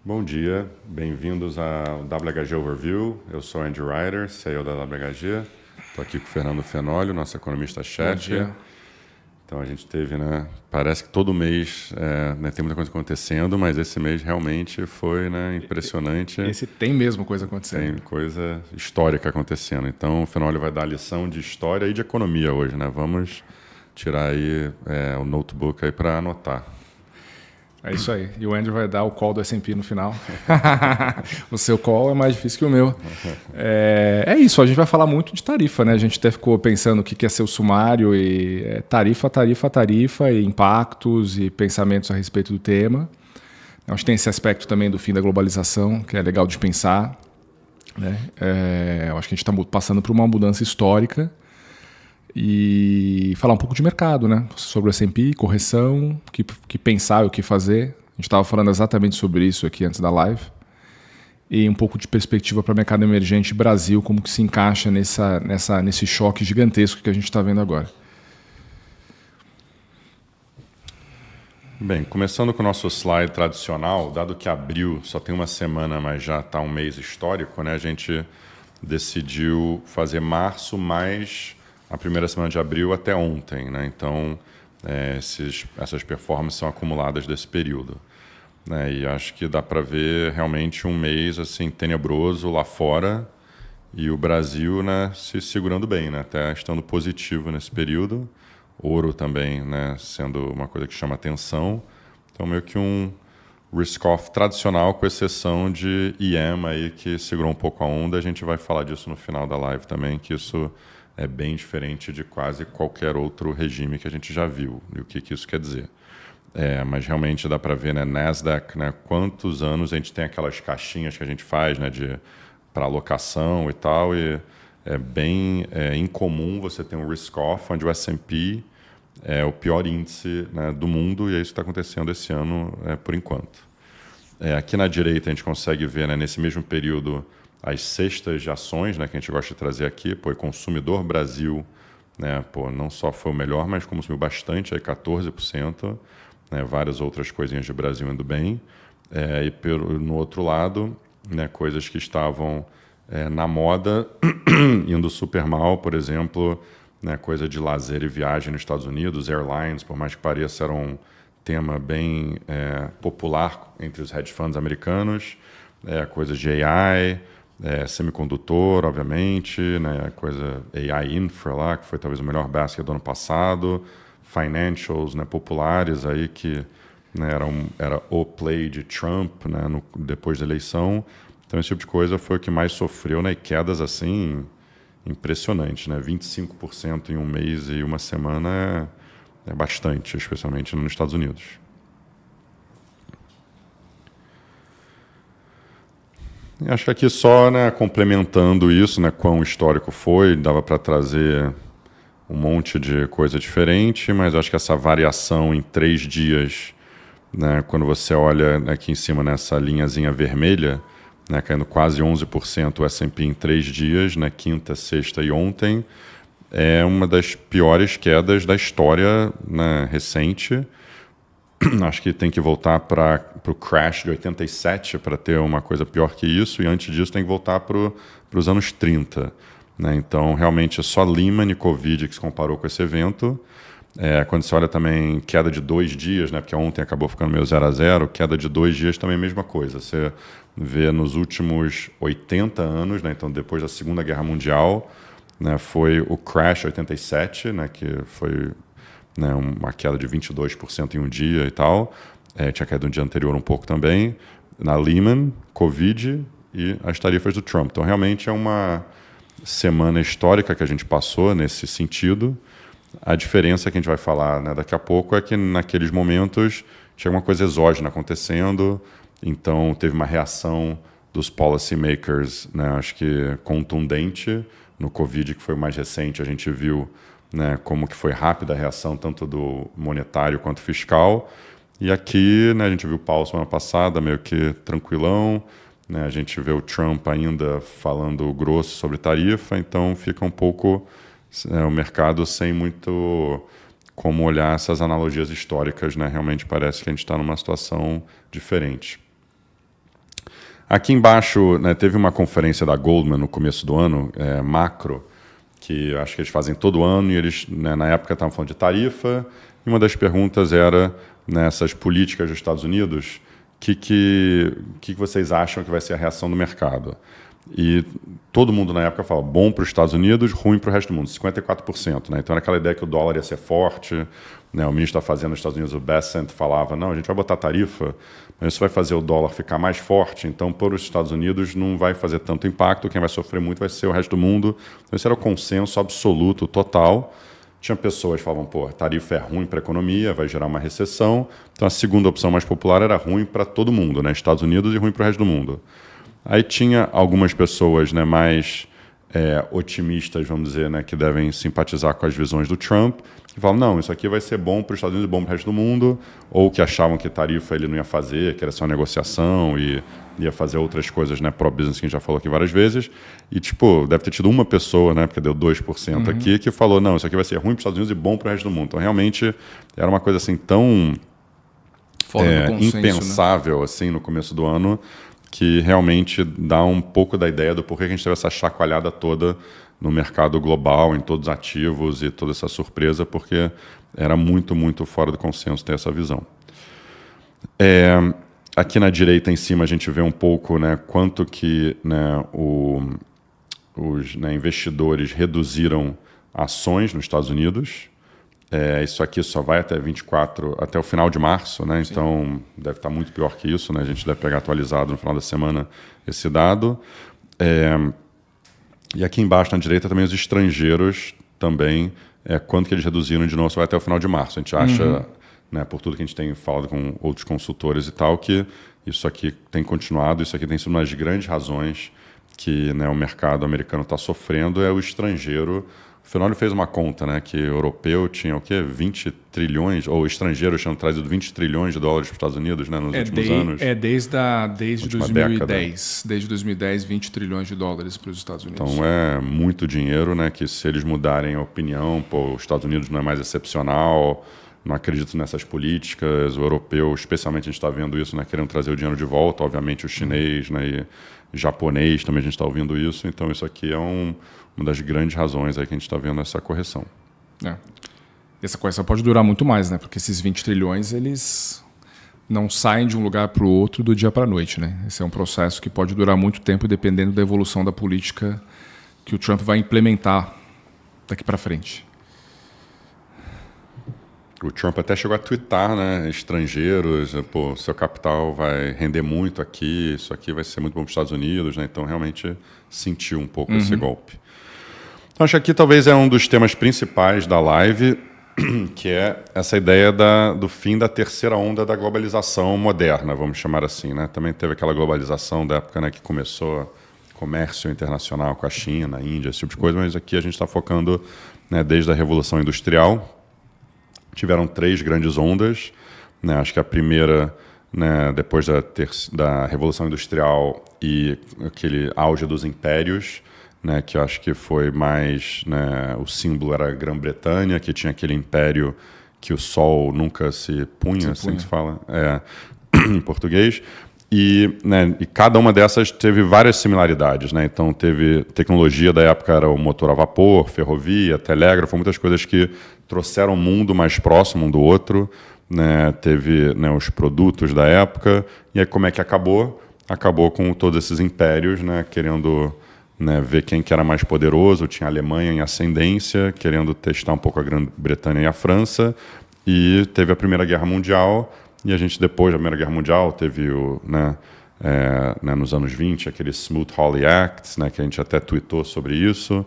Bom dia, bem-vindos ao WHG Overview. Eu sou Andy Ryder, CEO da WHG. Estou aqui com o Fernando Fenólio, nosso Bom economista-chefe. dia. Então a gente teve, parece que todo mês tem muita coisa acontecendo, mas esse mês realmente foi impressionante. Esse tem mesmo coisa acontecendo. Tem coisa histórica acontecendo. Então o Fenólio vai dar lição de história e de economia hoje, né? Vamos tirar aí o notebook aí para anotar. É isso aí. E o Andrew vai dar o call do S&P no final. O seu call é mais difícil que o meu. É isso, a gente vai falar muito de tarifa, né? A gente até ficou pensando o que é ser o sumário e tarifa, e impactos e pensamentos a respeito do tema. A gente tem esse aspecto também do fim da globalização, que é legal de pensar, né? Eu acho que a gente está passando por uma mudança histórica. E falar um pouco de mercado, né? Sobre o S&P, correção, o que pensar e o que fazer. A gente estava falando exatamente sobre isso aqui antes da live. E um pouco de perspectiva para o mercado emergente Brasil, como que se encaixa nesse choque gigantesco que a gente está vendo agora. Bem, começando com o nosso slide tradicional, dado que abril só tem uma semana, mas já está um mês histórico, né? A gente decidiu fazer março mais a primeira semana de abril até ontem, né? Então, essas performances são acumuladas desse período, né? E acho que dá para ver realmente um mês assim tenebroso lá fora e o Brasil, né, se segurando bem, né? Até estando positivo nesse período. Ouro também, né, sendo uma coisa que chama atenção. Então, meio que um risk-off tradicional, com exceção de EM aí, que segurou um pouco a onda. A gente vai falar disso no final da live também, que isso é bem diferente de quase qualquer outro regime que a gente já viu. E o que isso quer dizer? Mas realmente dá para ver, né, Nasdaq, né, quantos anos a gente tem aquelas caixinhas que a gente faz, né, para alocação e tal, e é bem incomum você ter um risk-off onde o S&P é o pior índice, né, do mundo, e é isso que está acontecendo esse ano por enquanto. Aqui na direita a gente consegue ver, né, nesse mesmo período as cestas de ações, né, que a gente gosta de trazer aqui. O Consumidor Brasil, né, não só foi o melhor, mas consumiu bastante, aí 14%, né, várias outras coisinhas de Brasil indo bem. E no outro lado, né, coisas que estavam na moda, indo super mal, por exemplo, né, coisa de lazer e viagem nos Estados Unidos, airlines, por mais que pareça, era um tema bem popular entre os hedge funds americanos, coisas de AI, semicondutor, obviamente, né, coisa AI Infra lá, que foi talvez o melhor basket do ano passado, financials, né, populares aí que, né, era o play de Trump, né, depois da eleição. Então esse tipo de coisa foi o que mais sofreu, né, e quedas assim impressionantes, né, 25% em um mês e uma semana é bastante, especialmente nos Estados Unidos. Acho que aqui só, né, complementando isso, né, quão histórico foi, dava para trazer um monte de coisa diferente, mas acho que essa variação em 3 dias, né, quando você olha aqui em cima nessa linhazinha vermelha, né, caindo quase 11% o S&P em 3 dias, né, quinta, sexta e ontem, é uma das piores quedas da história, né, recente. Acho que tem que voltar para o crash de 87 para ter uma coisa pior que isso, e antes disso tem que voltar para os anos 30. Né? Então, realmente, é só Lehman e Covid que se comparou com esse evento. Quando você olha também queda de 2 dias, né? Porque ontem acabou ficando meio 0 a 0, queda de 2 dias também é a mesma coisa. Você vê nos últimos 80 anos, né? Então depois da Segunda Guerra Mundial, né? Foi o crash 87, né? Que foi, né, uma queda de 22% em um dia e tal. Tinha caído no dia anterior um pouco também. Na Lehman, Covid e as tarifas do Trump. Então realmente é uma semana histórica que a gente passou nesse sentido. A diferença que a gente vai falar, né, daqui a pouco é que naqueles momentos tinha alguma coisa exógena acontecendo, então teve uma reação dos policymakers, né, acho que contundente. No Covid, que foi o mais recente, a gente viu, né, como que foi rápida a reação tanto do monetário quanto fiscal. E aqui, né, a gente viu o Powell semana passada meio que tranquilão, né, a gente vê o Trump ainda falando grosso sobre tarifa, então fica um pouco o mercado sem muito como olhar essas analogias históricas, né? Realmente parece que a gente está numa situação diferente. Aqui embaixo, né, teve uma conferência da Goldman no começo do ano, macro, que acho que eles fazem todo ano, e eles, né, na época, estavam falando de tarifa, e uma das perguntas era, nessas políticas dos Estados Unidos, o que vocês acham que vai ser a reação do mercado? E todo mundo na época falava bom para os Estados Unidos, ruim para o resto do mundo, 54%. Né? Então era aquela ideia que o dólar ia ser forte, né? O ministro da Fazenda dos Estados Unidos, o Bessent, falava, não, a gente vai botar tarifa, mas isso vai fazer o dólar ficar mais forte, então para os Estados Unidos não vai fazer tanto impacto, quem vai sofrer muito vai ser o resto do mundo. Então esse era o consenso absoluto, total. Tinha pessoas que falavam, pô, tarifa é ruim para a economia, vai gerar uma recessão. Então a segunda opção mais popular era ruim para todo mundo, né? Estados Unidos e ruim para o resto do mundo. Aí tinha algumas pessoas, né, mais otimistas, vamos dizer, né, que devem simpatizar com as visões do Trump, que falam, não, isso aqui vai ser bom para os Estados Unidos e bom para o resto do mundo, ou que achavam que tarifa ele não ia fazer, que era só uma negociação e ia fazer outras coisas, né, pro-business, que a gente já falou aqui várias vezes, e, tipo, deve ter tido uma pessoa, né, porque deu 2% aqui, que falou, não, isso aqui vai ser ruim para os Estados Unidos e bom para o resto do mundo. Então, realmente, era uma coisa, assim, tão impensável, né? Assim, no começo do ano, que realmente dá um pouco da ideia do porquê que a gente teve essa chacoalhada toda no mercado global, em todos os ativos e toda essa surpresa, porque era muito, muito fora do consenso ter essa visão. Aqui na direita, em cima, a gente vê um pouco, né, quanto que, né, os, né, investidores reduziram ações nos Estados Unidos. Isso aqui só vai até 24, até o final de março, né? Então deve estar muito pior que isso, né? A gente deve pegar atualizado no final da semana esse dado. E aqui embaixo na direita também os estrangeiros também, quanto que eles reduziram de novo, só vai até o final de março. A gente acha, né, por tudo que a gente tem falado com outros consultores e tal, que isso aqui tem continuado, isso aqui tem sido uma das grandes razões que, né, o mercado americano está sofrendo, é o estrangeiro. O Finório fez uma conta, né, que o europeu tinha o quê? 20 trilhões, ou estrangeiros tinham trazido 20 trilhões de dólares para os Estados Unidos, né, nos últimos anos. Desde 2010. Desde 2010, 20 trilhões de dólares para os Estados Unidos. Então é muito dinheiro, né, que se eles mudarem a opinião, pô, os Estados Unidos não é mais excepcional, não acredito nessas políticas, o europeu, especialmente a gente está vendo isso, né, querendo trazer o dinheiro de volta, obviamente o chinês, né, e japonês também a gente está ouvindo isso, então isso aqui é uma das grandes razões aí que a gente está vendo essa correção. Essa correção pode durar muito mais, né? Porque esses 20 trilhões, eles não saem de um lugar para o outro do dia para a noite, né? Esse é um processo que pode durar muito tempo, dependendo da evolução da política que o Trump vai implementar daqui para frente. O Trump até chegou a twittar, né? Estrangeiros, pô, seu capital vai render muito aqui, isso aqui vai ser muito bom para os Estados Unidos, né? Então realmente sentiu um pouco esse golpe. Então, acho que aqui talvez é um dos temas principais da live, que é essa ideia do fim da terceira onda da globalização moderna, vamos chamar assim, né? Também teve aquela globalização da época, né, que começou comércio internacional com a China, a Índia, esse tipo de coisa, mas aqui a gente está focando, né, desde a Revolução Industrial. Tiveram 3 grandes ondas, né? Acho que a primeira, né, depois da Revolução Industrial e aquele auge dos impérios, né, que eu acho que foi mais, né, o símbolo era a Grã-Bretanha, que tinha aquele império que o sol nunca se punha, assim que se fala, em português. E, né, e cada uma dessas teve várias similaridades, né? Então teve tecnologia da época, era o motor a vapor, ferrovia, telégrafo, muitas coisas que trouxeram o mundo mais próximo um do outro, né? Teve, né, os produtos da época, e aí como é que acabou? Acabou com todos esses impérios, né, querendo, né, ver quem que era mais poderoso. Tinha a Alemanha em ascendência, querendo testar um pouco a Grã-Bretanha e a França, e teve a Primeira Guerra Mundial. E a gente, depois da Primeira Guerra Mundial, teve nos anos 20, aquele Smoot-Hawley Act, né, que a gente até tweetou sobre isso.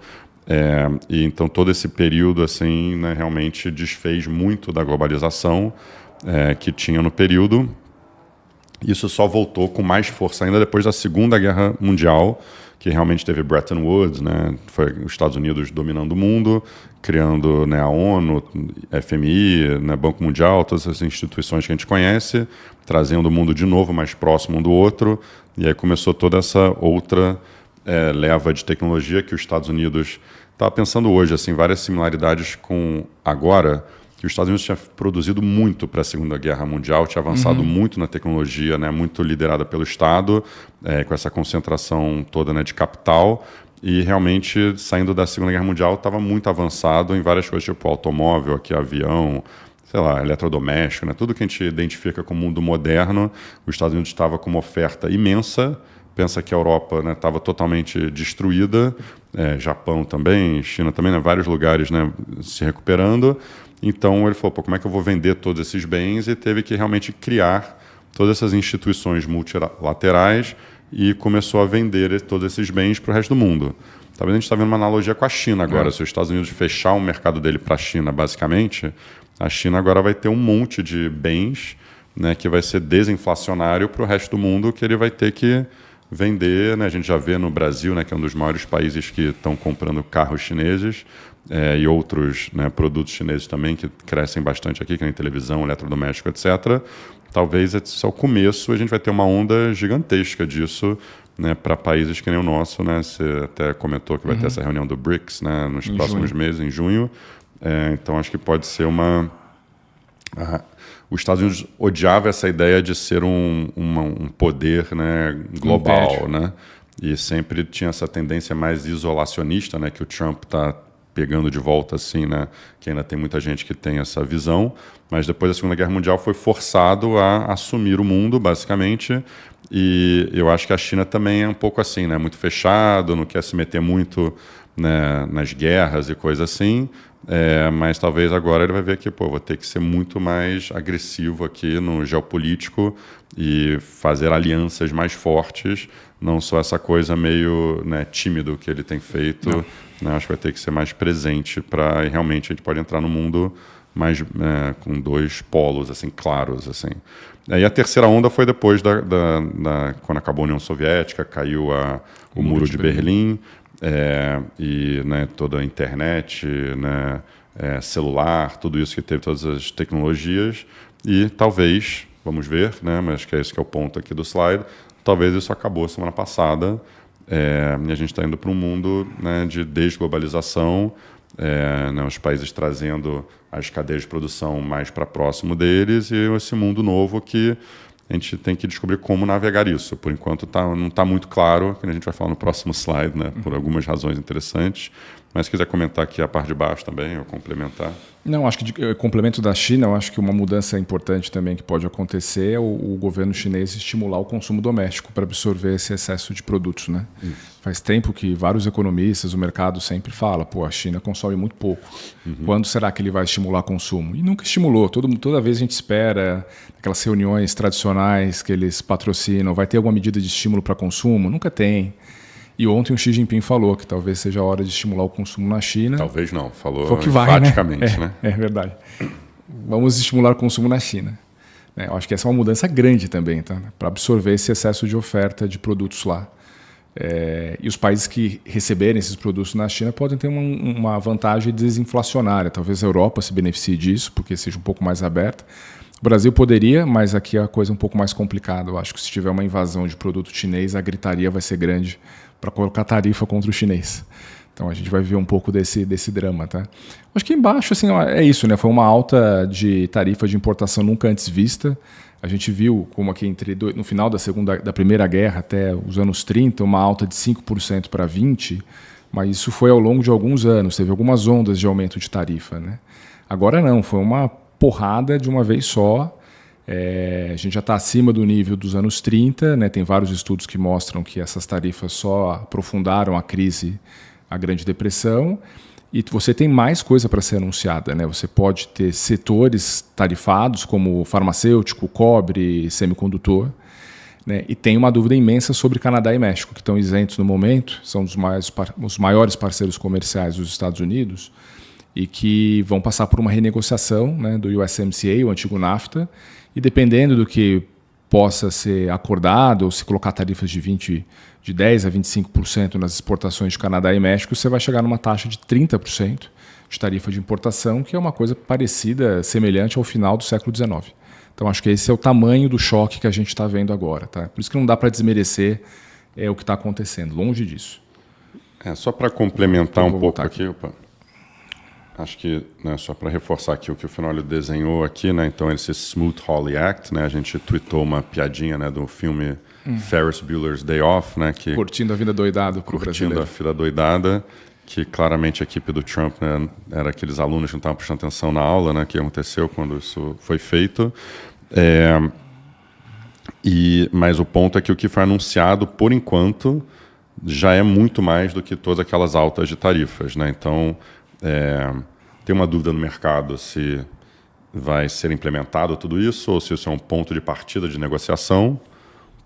E então todo esse período assim, né, realmente desfez muito da globalização que tinha no período. Isso só voltou com mais força ainda depois da Segunda Guerra Mundial, que realmente teve Bretton Woods, né? Foi os Estados Unidos dominando o mundo, criando, né, a ONU, FMI, né, Banco Mundial, todas essas instituições que a gente conhece, trazendo o mundo de novo mais próximo um do outro, e aí começou toda essa outra leva de tecnologia que os Estados Unidos... Estava pensando hoje, assim, várias similaridades com agora, que que os Estados Unidos tinha produzido muito para a Segunda Guerra Mundial, tinha avançado muito na tecnologia, né, muito liderada pelo Estado, com essa concentração toda, né, de capital, e realmente, saindo da Segunda Guerra Mundial, estava muito avançado em várias coisas, tipo automóvel, aqui, avião, sei lá, eletrodoméstico, né, tudo que a gente identifica como mundo moderno, os Estados Unidos estava com uma oferta imensa. Pensa que a Europa estava totalmente destruída, Japão também, China também, né, vários lugares, né, se recuperando. Então ele falou, pô, como é que eu vou vender todos esses bens? E teve que realmente criar todas essas instituições multilaterais e começou a vender todos esses bens para o resto do mundo. Talvez a gente está vendo uma analogia com a China agora. Se os Estados Unidos fechar o mercado dele para a China, basicamente, a China agora vai ter um monte de bens, né, que vai ser desinflacionário para o resto do mundo, que ele vai ter que vender, né? A gente já vê no Brasil, né, que é um dos maiores países que estão comprando carros chineses e outros, né, produtos chineses também que crescem bastante aqui, que nem televisão, eletrodoméstico, etc. Talvez esse é o começo, a gente vai ter uma onda gigantesca disso, né, para países que nem o nosso, né? Você até comentou que vai ter essa reunião do BRICS, né, nos próximos meses, em junho. Então acho que pode ser uma... Os Estados Unidos odiava essa ideia de ser um poder, né, global, né? E sempre tinha essa tendência mais isolacionista, né, que o Trump está pegando de volta, assim, né, que ainda tem muita gente que tem essa visão, mas depois da Segunda Guerra Mundial foi forçado a assumir o mundo, basicamente, e eu acho que a China também é um pouco assim, né, muito fechado, não quer se meter muito, né, nas guerras e coisas assim. Mas talvez agora ele vai ver que, pô, vou ter que ser muito mais agressivo aqui no geopolítico e fazer alianças mais fortes, não só essa coisa meio, né, tímido que ele tem feito, né, acho que vai ter que ser mais presente para realmente a gente pode entrar no mundo mais com dois polos assim claros, assim. E a terceira onda foi depois quando acabou a União Soviética, caiu o Muro de Berlim. E, né, toda a internet, né, celular, tudo isso que teve, todas as tecnologias, e talvez, vamos ver, né, mas acho que é esse que é o ponto aqui do slide, talvez isso acabou semana passada, e a gente está indo para um mundo, né, de desglobalização, né, os países trazendo as cadeias de produção mais para próximo deles, e esse mundo novo que a gente tem que descobrir como navegar isso. Por enquanto não está muito claro, que a gente vai falar no próximo slide, né, por algumas razões interessantes. Mas se quiser comentar aqui a parte de baixo também, ou complementar. Não, acho que complemento da China, eu acho que uma mudança importante também que pode acontecer é o governo chinês estimular o consumo doméstico para absorver esse excesso de produtos, né? Faz tempo que vários economistas, o mercado sempre fala, pô, a China consome muito pouco. Quando será que ele vai estimular o consumo? E nunca estimulou. Toda vez a gente espera aquelas reuniões tradicionais que eles patrocinam, vai ter alguma medida de estímulo para consumo? Nunca tem. E ontem o Xi Jinping falou que talvez seja a hora de estimular o consumo na China. Talvez não, falou que vai, enfaticamente, né? É verdade. Vamos estimular o consumo na China. Eu acho que essa é uma mudança grande também, tá? Para absorver esse excesso de oferta de produtos lá. E os países que receberem esses produtos na China podem ter uma vantagem desinflacionária. Talvez a Europa se beneficie disso, porque seja um pouco mais aberta. O Brasil poderia, mas aqui a coisa é um pouco mais complicada. Eu acho que se tiver uma invasão de produto chinês, a gritaria vai ser grande para colocar tarifa contra o chinês. Então a gente vai ver um pouco desse drama, tá? Acho que embaixo assim, é isso, né? Foi uma alta de tarifa de importação nunca antes vista. A gente viu como aqui no final da Primeira Guerra até os anos 30, uma alta de 5% para 20%, mas isso foi ao longo de alguns anos, teve algumas ondas de aumento de tarifa, né? Agora não, foi uma porrada de uma vez só. A gente já está acima do nível dos anos 30, né? Tem vários estudos que mostram que essas tarifas só aprofundaram a crise, a Grande Depressão, e você tem mais coisa para ser anunciada, né? Você pode ter setores tarifados como farmacêutico, cobre, semicondutor, né? E tem uma dúvida imensa sobre Canadá e México, que estão isentos no momento, são os maiores parceiros comerciais dos Estados Unidos e que vão passar por uma renegociação, né, do USMCA, o antigo NAFTA, e dependendo do que possa ser acordado, ou se colocar tarifas de 10% a 25% nas exportações de Canadá e México, você vai chegar numa taxa de 30% de tarifa de importação, que é uma coisa parecida, semelhante ao final do século XIX. Então, acho que esse é o tamanho do choque que a gente está vendo agora. Tá? Por isso que não dá para desmerecer o que está acontecendo, longe disso. Só para complementar um pouco aqui. Acho que, né, só para reforçar aqui o que o Fenólio desenhou aqui, né, então esse Smoot-Hawley Act, né, a gente tweetou uma piadinha, né, do filme Ferris Bueller's Day Off, né, que Curtindo a vida doidado pro curtindo brasileiro. a vida doidada, que claramente a equipe do Trump, né, era aqueles alunos que não estavam prestando atenção na aula, né, que aconteceu quando isso foi feito. Mas o ponto é que o que foi anunciado, por enquanto, já é muito mais do que todas aquelas altas de tarifas, né? Então, tem uma dúvida no mercado se vai ser implementado tudo isso ou se isso é um ponto de partida de negociação.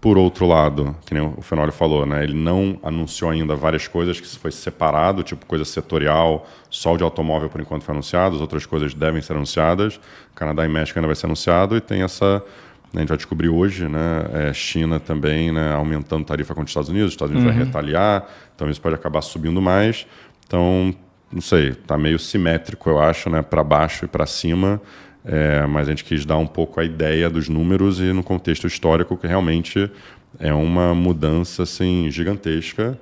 Por outro lado, que nem o Fenólio falou, né, ele não anunciou ainda várias coisas que foi separado, tipo coisa setorial, só o de automóvel por enquanto foi anunciado, as outras coisas devem ser anunciadas, Canadá e México ainda vai ser anunciado, e tem essa, né, a gente vai descobrir hoje, né, China também, né, aumentando tarifa contra os Estados Unidos vai retaliar, então isso pode acabar subindo mais. Então, não sei, está meio simétrico, eu acho, né, para baixo e para cima. Mas a gente quis dar um pouco a ideia dos números e no contexto histórico que realmente é uma mudança assim, gigantesca.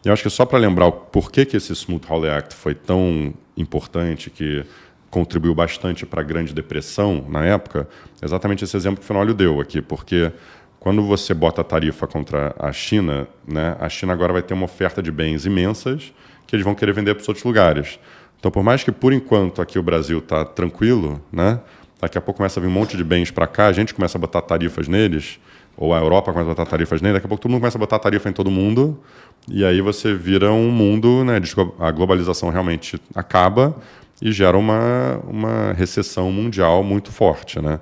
E eu acho que só para lembrar o porquê que esse Smoot-Hawley Act foi tão importante, que contribuiu bastante para a Grande Depressão na época, exatamente esse exemplo que o Fenólio deu aqui, porque quando você bota a tarifa contra a China, né, a China agora vai ter uma oferta de bens imensas que eles vão querer vender para os outros lugares. Então, por mais que, por enquanto, aqui o Brasil está tranquilo, né? Daqui a pouco começa a vir um monte de bens para cá, a gente começa a botar tarifas neles, ou a Europa começa a botar tarifas neles, daqui a pouco todo mundo começa a botar tarifa em todo mundo, e aí você vira um mundo, né? A globalização realmente acaba e gera uma recessão mundial muito forte, né?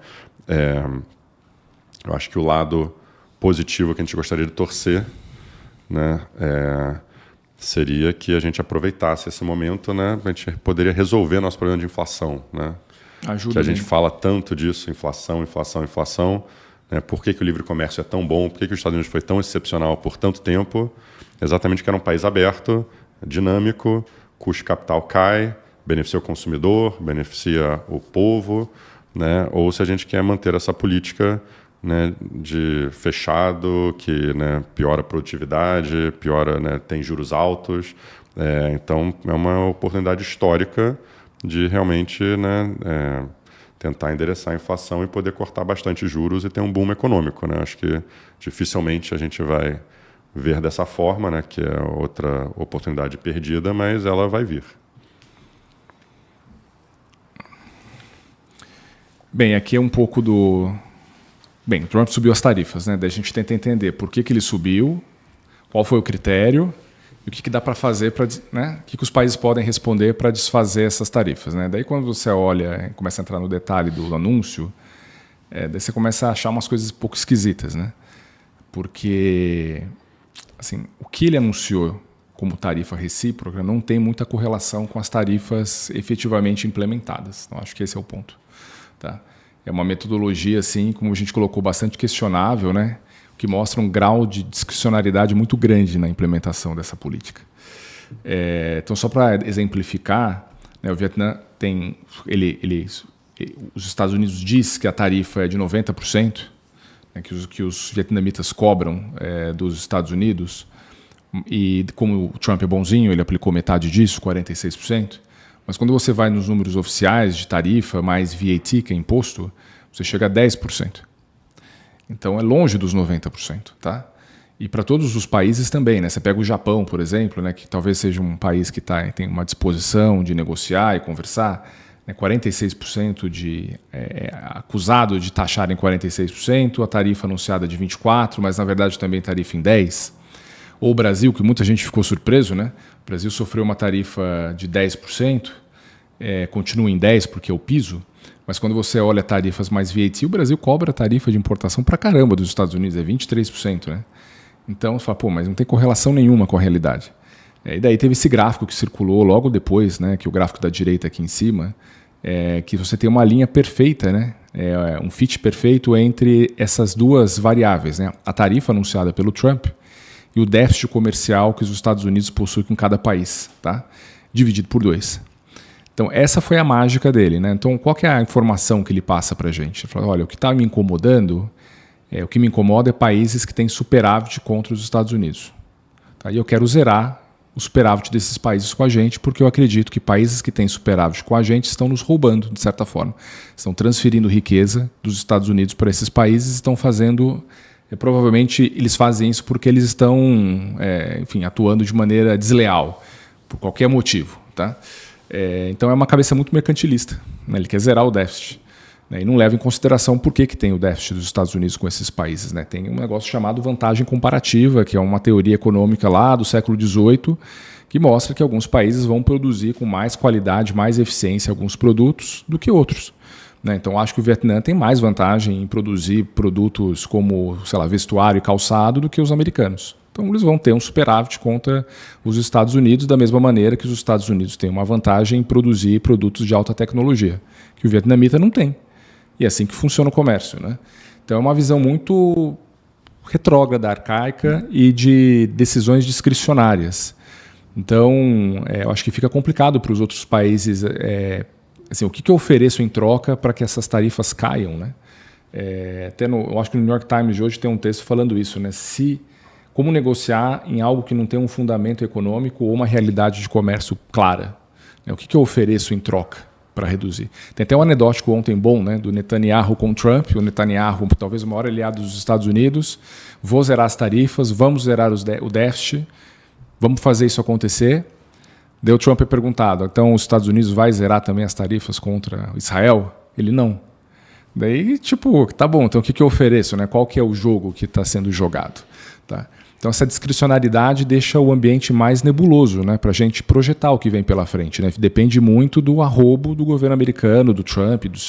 Eu acho que o lado positivo que a gente gostaria de torcer, né, seria que a gente aproveitasse esse momento, né? A gente poderia resolver nosso problema de inflação, né? Ajuda que a gente mesmo. fala tanto disso, inflação, né? Por que o livre comércio é tão bom? Por que os Estados Unidos foi tão excepcional por tanto tempo? Exatamente porque era um país aberto, dinâmico, custo de capital cai, beneficia o consumidor, beneficia o povo, né? Ou se a gente quer manter essa política, né, de fechado, que, né, piora a produtividade, né, tem juros altos. Então, é uma oportunidade histórica de realmente, né, tentar endereçar a inflação e poder cortar bastante juros e ter um boom econômico, né? Acho que dificilmente a gente vai ver dessa forma, né, que é outra oportunidade perdida, mas ela vai vir. Bem, aqui é um pouco do... Bem, o Trump subiu as tarifas, né? Daí a gente tenta entender por que ele subiu, qual foi o critério e o que dá para fazer, né? O que os países podem responder para desfazer essas tarifas, né? Daí quando você olha e começa a entrar no detalhe do anúncio, daí você começa a achar umas coisas um pouco esquisitas, né? Porque, assim, o que ele anunciou como tarifa recíproca não tem muita correlação com as tarifas efetivamente implementadas. Então, acho que esse é o ponto, tá? É uma metodologia, assim, como a gente colocou, bastante questionável, né? O que mostra um grau de discricionariedade muito grande na implementação dessa política. Então, só para exemplificar, né, o Vietnã tem... os Estados Unidos diz que a tarifa é de 90%, né, que os vietnamitas cobram dos Estados Unidos, e como o Trump é bonzinho, ele aplicou metade disso, 46%. Mas quando você vai nos números oficiais de tarifa, mais VAT, que é imposto, você chega a 10%. Então é longe dos 90%. Tá? E para todos os países também. Né? Você pega o Japão, por exemplo, né, que talvez seja um país que tem uma disposição de negociar e conversar, né, 46% acusado de taxar em 46%, a tarifa anunciada de 24%, mas na verdade também tarifa em 10%. Ou o Brasil, que muita gente ficou surpreso, né? O Brasil sofreu uma tarifa de 10%, continua em 10% porque é o piso, mas quando você olha tarifas mais VAT, o Brasil cobra tarifa de importação pra caramba dos Estados Unidos, 23%. Né? Então você fala, pô, mas não tem correlação nenhuma com a realidade. E daí teve esse gráfico que circulou logo depois, né, que é o gráfico da direita aqui em cima, que você tem uma linha perfeita, né, um fit perfeito entre essas duas variáveis, né, a tarifa anunciada pelo Trump e o déficit comercial que os Estados Unidos possuem com cada país, tá? Dividido por 2. Então, essa foi a mágica dele. Né? Então, qual que é a informação que ele passa para a gente? Ele fala, olha, o que está me incomodando, o que me incomoda é países que têm superávit contra os Estados Unidos. Tá? E eu quero zerar o superávit desses países com a gente, porque eu acredito que países que têm superávit com a gente estão nos roubando, de certa forma. Estão transferindo riqueza dos Estados Unidos para esses países, estão fazendo... provavelmente eles fazem isso porque eles estão, enfim, atuando de maneira desleal, por qualquer motivo. Tá? Então é uma cabeça muito mercantilista, né? Ele quer zerar o déficit, né? E não leva em consideração por que tem o déficit dos Estados Unidos com esses países, né? Tem um negócio chamado vantagem comparativa, que é uma teoria econômica lá do século XVIII, que mostra que alguns países vão produzir com mais qualidade, mais eficiência alguns produtos do que outros. Então, acho que o Vietnã tem mais vantagem em produzir produtos como, sei lá, vestuário e calçado do que os americanos. Então, eles vão ter um superávit contra os Estados Unidos, da mesma maneira que os Estados Unidos têm uma vantagem em produzir produtos de alta tecnologia, que o vietnamita não tem. E é assim que funciona o comércio, né? Então, é uma visão muito retrógrada, arcaica e de decisões discricionárias. Então, eu acho que fica complicado para os outros países... assim, o que eu ofereço em troca para que essas tarifas caiam, né? Eu acho que no New York Times de hoje tem um texto falando isso, né? Como negociar em algo que não tem um fundamento econômico ou uma realidade de comércio clara, né? O que eu ofereço em troca para reduzir? Tem até um anedótico ontem bom, né? Do Netanyahu com Trump. O Netanyahu, talvez o maior aliado dos Estados Unidos, vou zerar as tarifas, vamos zerar o déficit, vamos fazer isso acontecer. Daí o Trump é perguntado, então os Estados Unidos vai zerar também as tarifas contra Israel? Ele não. Daí, tá bom, então o que eu ofereço, né? Qual que é o jogo que está sendo jogado? Tá? Então essa discricionariedade deixa o ambiente mais nebuloso, né? Para a gente projetar o que vem pela frente, né? Depende muito do arrobo do governo americano, do Trump e dos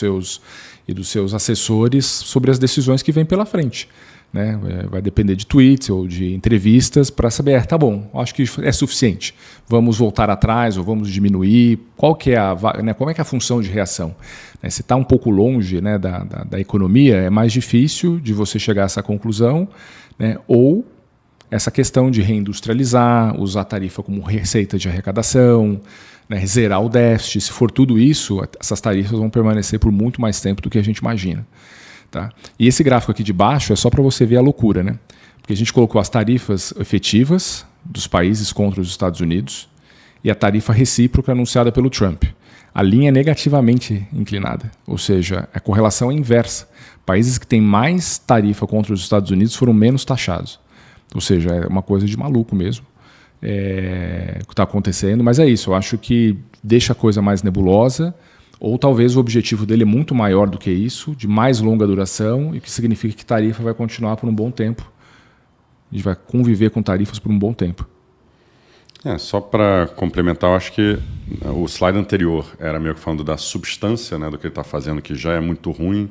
seus assessores sobre as decisões que vêm pela frente. Né? Vai depender de tweets ou de entrevistas para saber, tá bom, acho que é suficiente. Vamos voltar atrás ou vamos diminuir? Como é que é a função de reação? Se está um pouco longe, né, da economia, é mais difícil de você chegar a essa conclusão, né? Ou essa questão de reindustrializar, usar a tarifa como receita de arrecadação, né, zerar o déficit. Se for tudo isso, essas tarifas vão permanecer por muito mais tempo do que a gente imagina. Tá? E esse gráfico aqui de baixo é só para você ver a loucura, né? Porque a gente colocou as tarifas efetivas dos países contra os Estados Unidos e a tarifa recíproca anunciada pelo Trump. A linha é negativamente inclinada, ou seja, a correlação é inversa. Países que têm mais tarifa contra os Estados Unidos foram menos taxados. Ou seja, é uma coisa de maluco mesmo o que está acontecendo. Mas é isso, eu acho que deixa a coisa mais nebulosa. Ou talvez o objetivo dele é muito maior do que isso, de mais longa duração, e que significa que tarifa vai continuar por um bom tempo. A gente vai conviver com tarifas por um bom tempo. Só para complementar, eu acho que o slide anterior era meio que falando da substância, né, do que ele está fazendo, que já é muito ruim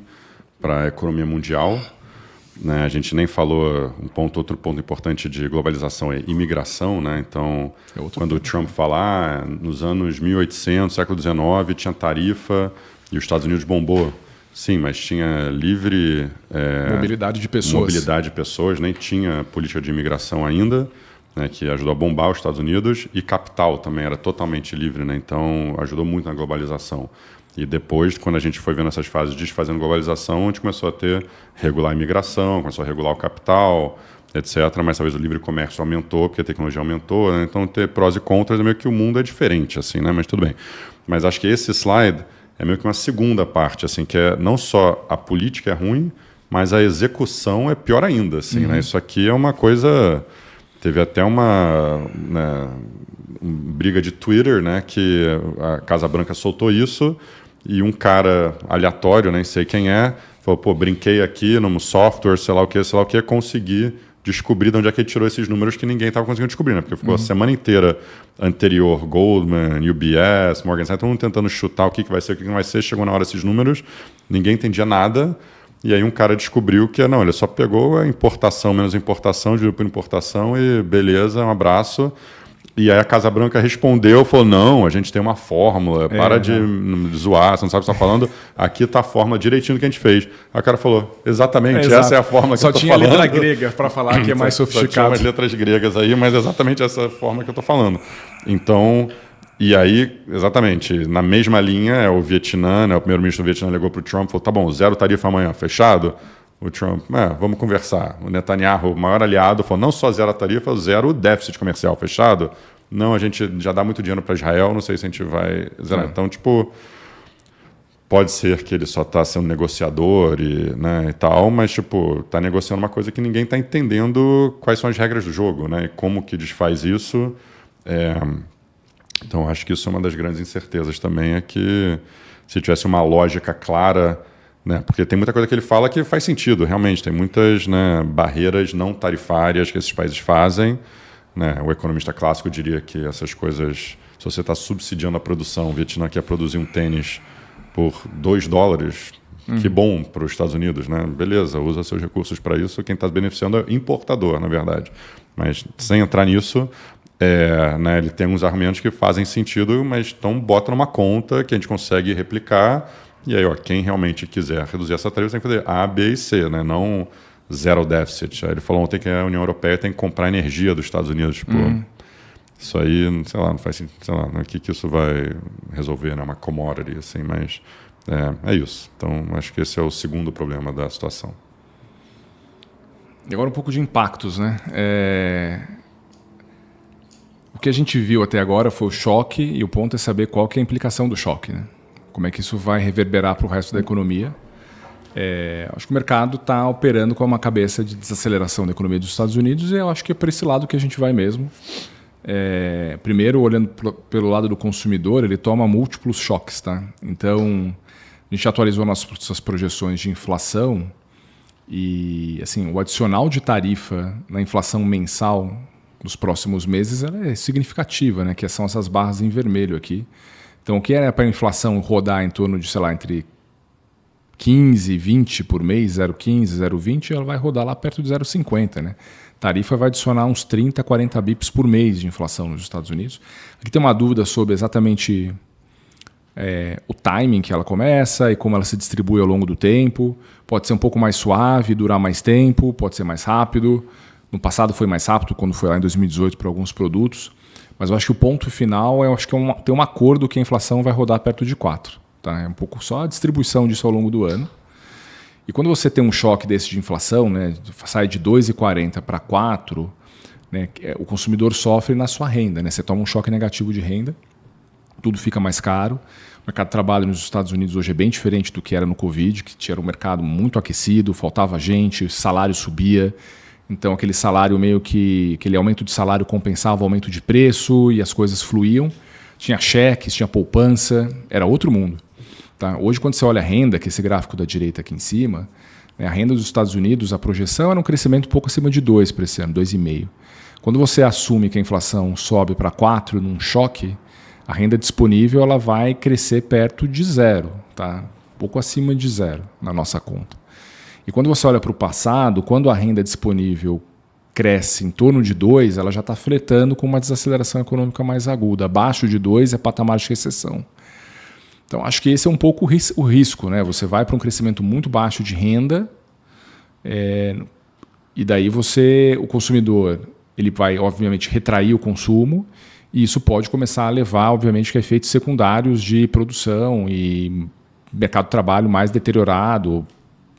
para a economia mundial. Né? A gente nem falou outro ponto importante de globalização é imigração, né? Então, quando o Trump fala, nos anos 1800, século XIX, tinha tarifa e os Estados Unidos bombou. Sim, mas tinha livre mobilidade de pessoas. Nem tinha política de imigração ainda, né, que ajudou a bombar os Estados Unidos, e capital também era totalmente livre, né? Então ajudou muito na globalização. E depois, quando a gente foi vendo essas fases de desfazendo globalização, a gente começou a regular a imigração, começou a regular o capital, etc. Mas talvez o livre comércio aumentou, porque a tecnologia aumentou, né? Então ter prós e contras é meio que o mundo é diferente, assim, né? Mas tudo bem. Mas acho que esse slide é meio que uma segunda parte, assim, que é não só a política é ruim, mas a execução é pior ainda, assim, né? Isso aqui é uma coisa... Teve até uma briga de Twitter, né? Que a Casa Branca soltou isso. E um cara aleatório, nem sei quem falou, brinquei aqui no software, sei lá o que, consegui descobrir de onde é que ele tirou esses números que ninguém estava conseguindo descobrir, né? Porque ficou a semana inteira anterior, Goldman, UBS, Morgan Stanley, todo mundo tentando chutar o que vai ser, o que não vai ser, chegou na hora esses números, ninguém entendia nada, e aí um cara descobriu que, ele só pegou a importação menos importação, dividiu por importação e beleza, um abraço. E aí a Casa Branca respondeu, falou, não, a gente tem uma fórmula, para de zoar, você não sabe o que você está falando, aqui está a fórmula direitinho do que a gente fez. Aí o cara falou, exatamente, essa é a forma que eu estou falando. Só tinha letra grega para falar que é mais sofisticado. Só tinha umas letras gregas aí, mas é exatamente essa forma que eu estou falando. Então, e aí, exatamente, na mesma linha, o Vietnã, né, o primeiro-ministro do Vietnã ligou para o Trump, falou, tá bom, zero tarifa amanhã, fechado? O Trump, vamos conversar. O Netanyahu, o maior aliado, falou, não só zero a tarifa, zero o déficit comercial, fechado? não, a gente já dá muito dinheiro para Israel, não sei se a gente vai zerar. Então, tipo, pode ser que ele só está sendo negociador e tal, mas, tipo, está negociando uma coisa que ninguém está entendendo quais são as regras do jogo, né? E como que desfaz isso. Então, acho que isso é uma das grandes incertezas também, é que se tivesse uma lógica clara, né? Porque tem muita coisa que ele fala que faz sentido, realmente. Tem muitas, né, barreiras não tarifárias que esses países fazem. Né? O economista clássico diria que essas coisas, se você está subsidiando a produção, o Vietnã quer produzir um tênis por $2, que bom para os Estados Unidos, né? Beleza, usa seus recursos para isso, quem está beneficiando é o importador, na verdade. Mas sem entrar nisso, né, ele tem uns argumentos que fazem sentido, mas então bota numa conta que a gente consegue replicar, e aí quem realmente quiser reduzir essa tarifa tem que fazer A, B e C, né? Não zero deficit. Aí ele falou ontem que a União Europeia tem que comprar energia dos Estados Unidos. Tipo, isso aí, sei lá, não faz sentido. Sei lá, o que isso vai resolver, né? Uma commodity, assim, mas é isso. Então, acho que esse é o segundo problema da situação. E agora um pouco de impactos, né? O que a gente viu até agora foi o choque, e o ponto é saber qual que é a implicação do choque, né? Como é que isso vai reverberar para o resto da economia. Acho que o mercado está operando com uma cabeça de desaceleração da economia dos Estados Unidos, e eu acho que é por esse lado que a gente vai mesmo. Primeiro, olhando pelo lado do consumidor, ele toma múltiplos choques. Tá? Então, a gente atualizou nossas projeções de inflação e assim, o adicional de tarifa na inflação mensal nos próximos meses ela é significativa, né? Que são essas barras em vermelho aqui. Então, o que era para a inflação rodar em torno de, sei lá, entre 15, 20 por mês, 0,15, 0,20, ela vai rodar lá perto de 0,50, né? Tarifa vai adicionar uns 30, 40 bips por mês de inflação nos Estados Unidos. Aqui tem uma dúvida sobre exatamente o timing que ela começa e como ela se distribui ao longo do tempo. Pode ser um pouco mais suave, durar mais tempo, pode ser mais rápido. No passado foi mais rápido, quando foi lá em 2018 para alguns produtos. Mas eu acho que o ponto final tem um acordo que a inflação vai rodar perto de 4. Tá? É um pouco só a distribuição disso ao longo do ano. E quando você tem um choque desse de inflação, né, sai de 2,40 para 4, né, o consumidor sofre na sua renda. Né? Você toma um choque negativo de renda, tudo fica mais caro. O mercado de trabalho nos Estados Unidos hoje é bem diferente do que era no Covid, que tinha um mercado muito aquecido, faltava gente, salário subia. Então aquele salário aquele aumento de salário compensava o aumento de preço e as coisas fluíam. Tinha cheques, tinha poupança, era outro mundo. Tá? Hoje, quando você olha a renda, que é esse gráfico da direita aqui em cima, né, a renda dos Estados Unidos, a projeção era um crescimento um pouco acima de 2 para esse ano, 2,5. Quando você assume que a inflação sobe para 4 num choque, a renda disponível ela vai crescer perto de 0, tá? Pouco acima de 0 na nossa conta. E quando você olha para o passado, quando a renda disponível cresce em torno de 2, ela já está flertando com uma desaceleração econômica mais aguda. Abaixo de 2 é patamar de recessão. Então, acho que esse é um pouco o risco. Né? Você vai para um crescimento muito baixo de renda e daí o consumidor ele vai, obviamente, retrair o consumo e isso pode começar a levar, obviamente, a efeitos secundários de produção e mercado de trabalho mais deteriorado,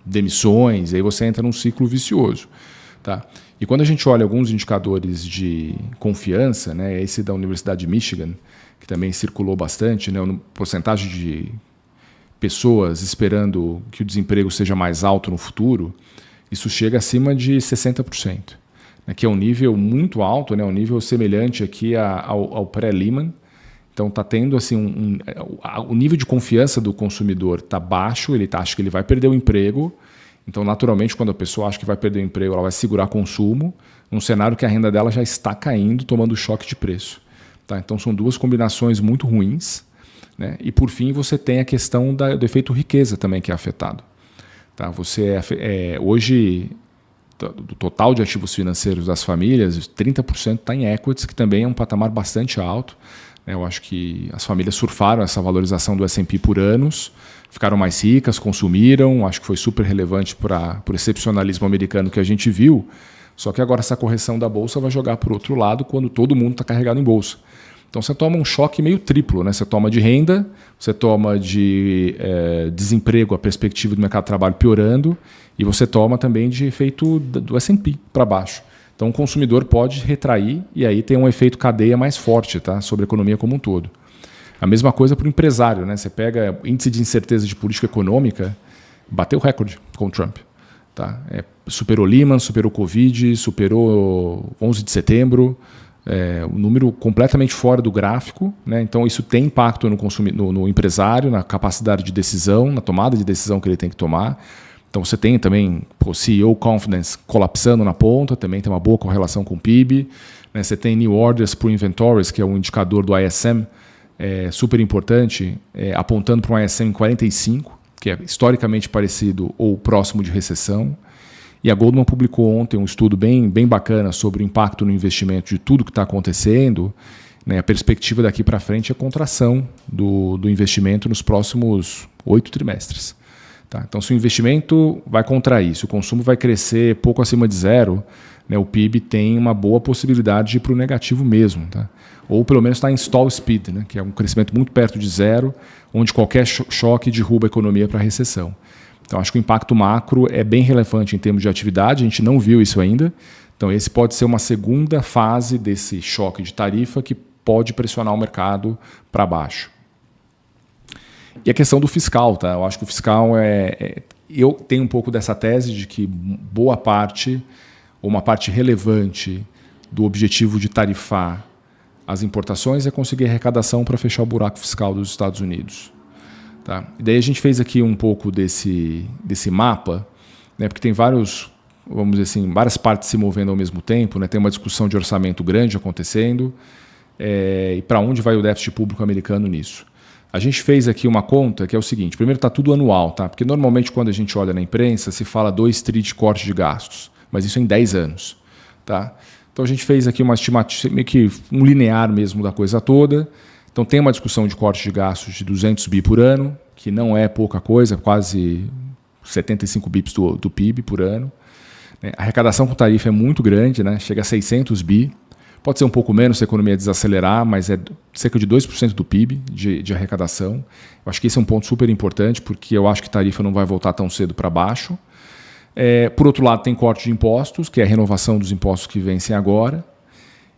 demissões, aí você entra num ciclo vicioso. Tá? E quando a gente olha alguns indicadores de confiança, né, esse da Universidade de Michigan, que também circulou bastante, né, porcentagem de pessoas esperando que o desemprego seja mais alto no futuro, isso chega acima de 60%, né, que é um nível muito alto, né, um nível semelhante aqui ao pré-Lehman. Então está tendo assim o nível de confiança do consumidor está baixo, ele acha que ele vai perder o emprego. Então, naturalmente, quando a pessoa acha que vai perder o emprego, ela vai segurar consumo, num cenário que a renda dela já está caindo, tomando choque de preço. Tá? Então, são duas combinações muito ruins. Né? E, por fim, você tem a questão do efeito riqueza também, que é afetado. Tá? Hoje, do total de ativos financeiros das famílias, 30% está em equities, que também é um patamar bastante alto. Eu acho que as famílias surfaram essa valorização do S&P por anos, ficaram mais ricas, consumiram, acho que foi super relevante para o excepcionalismo americano que a gente viu, só que agora essa correção da Bolsa vai jogar por outro lado quando todo mundo está carregado em Bolsa. Então você toma um choque meio triplo, né? Você toma de renda, você toma de desemprego, a perspectiva do mercado de trabalho piorando, e você toma também de efeito do S&P para baixo. Então o consumidor pode retrair e aí tem um efeito cadeia mais forte, tá? Sobre a economia como um todo. A mesma coisa para o empresário, né? Você pega índice de incerteza de política econômica, bateu recorde com o Trump. Tá? Superou Lehman, superou Covid, superou 11 de setembro, um número completamente fora do gráfico, né? Então isso tem impacto no empresário, na capacidade de decisão, na tomada de decisão que ele tem que tomar. Então você tem também o CEO Confidence colapsando na ponta, também tem uma boa correlação com o PIB. Né? Você tem New Orders por Inventories, que é um indicador do ISM, super importante, apontando para um ISM em 45, que é historicamente parecido ou próximo de recessão. E a Goldman publicou ontem um estudo bem bacana sobre o impacto no investimento de tudo que está acontecendo. Né? A perspectiva daqui para frente é contração do investimento nos próximos 8 trimestres. Tá? Então, se o investimento vai contrair, se o consumo vai crescer pouco acima de zero, né, o PIB tem uma boa possibilidade de ir para o negativo mesmo. Tá? Ou pelo menos está em stall speed, né, que é um crescimento muito perto de zero, onde qualquer choque derruba a economia para a recessão. Então, acho que o impacto macro é bem relevante em termos de atividade, a gente não viu isso ainda. Então, esse pode ser uma segunda fase desse choque de tarifa que pode pressionar o mercado para baixo. E a questão do fiscal, tá? Eu acho que o fiscal eu tenho um pouco dessa tese de que boa parte, ou uma parte relevante do objetivo de tarifar as importações é conseguir arrecadação para fechar o buraco fiscal dos Estados Unidos. Tá? E daí a gente fez aqui um pouco desse mapa, né? Porque tem várias partes se movendo ao mesmo tempo, né? Tem uma discussão de orçamento grande acontecendo, e para onde vai o déficit público americano nisso? A gente fez aqui uma conta que é o seguinte: primeiro está tudo anual, tá? Porque normalmente quando a gente olha na imprensa se fala 2 tri de corte de gastos, mas isso em 10 anos. Tá? Então a gente fez aqui uma estimativa, meio que um linear mesmo da coisa toda. Então tem uma discussão de corte de gastos de 200 bi por ano, que não é pouca coisa, quase 75 bips do PIB por ano. A arrecadação com tarifa é muito grande, né? Chega a 600 bi. Pode ser um pouco menos se a economia desacelerar, mas é cerca de 2% do PIB de arrecadação. Eu acho que esse é um ponto super importante, porque eu acho que a tarifa não vai voltar tão cedo para baixo. Por outro lado, tem corte de impostos, que é a renovação dos impostos que vencem agora.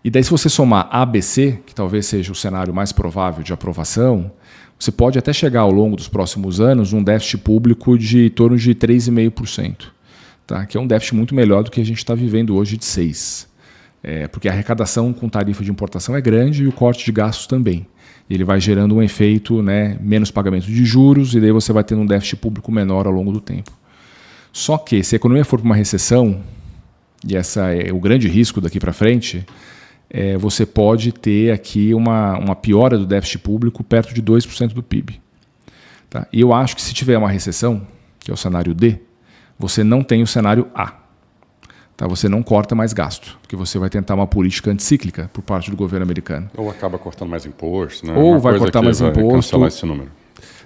E daí, se você somar A, B, C, que talvez seja o cenário mais provável de aprovação, você pode até chegar ao longo dos próximos anos num déficit público de em torno de 3,5%, tá? Que é um déficit muito melhor do que a gente está vivendo hoje de 6%. Porque a arrecadação com tarifa de importação é grande e o corte de gastos também. E ele vai gerando um efeito, né, menos pagamento de juros, e daí você vai tendo um déficit público menor ao longo do tempo. Só que, se a economia for para uma recessão, e essa é o grande risco daqui para frente, você pode ter aqui uma piora do déficit público perto de 2% do PIB. Tá? E eu acho que se tiver uma recessão, que é o cenário D, você não tem o cenário A. Tá? Você não corta mais gasto, porque você vai tentar uma política anticíclica por parte do governo americano. Ou acaba cortando mais imposto, né? Ou vai cortar mais imposto. Cancelar esse número.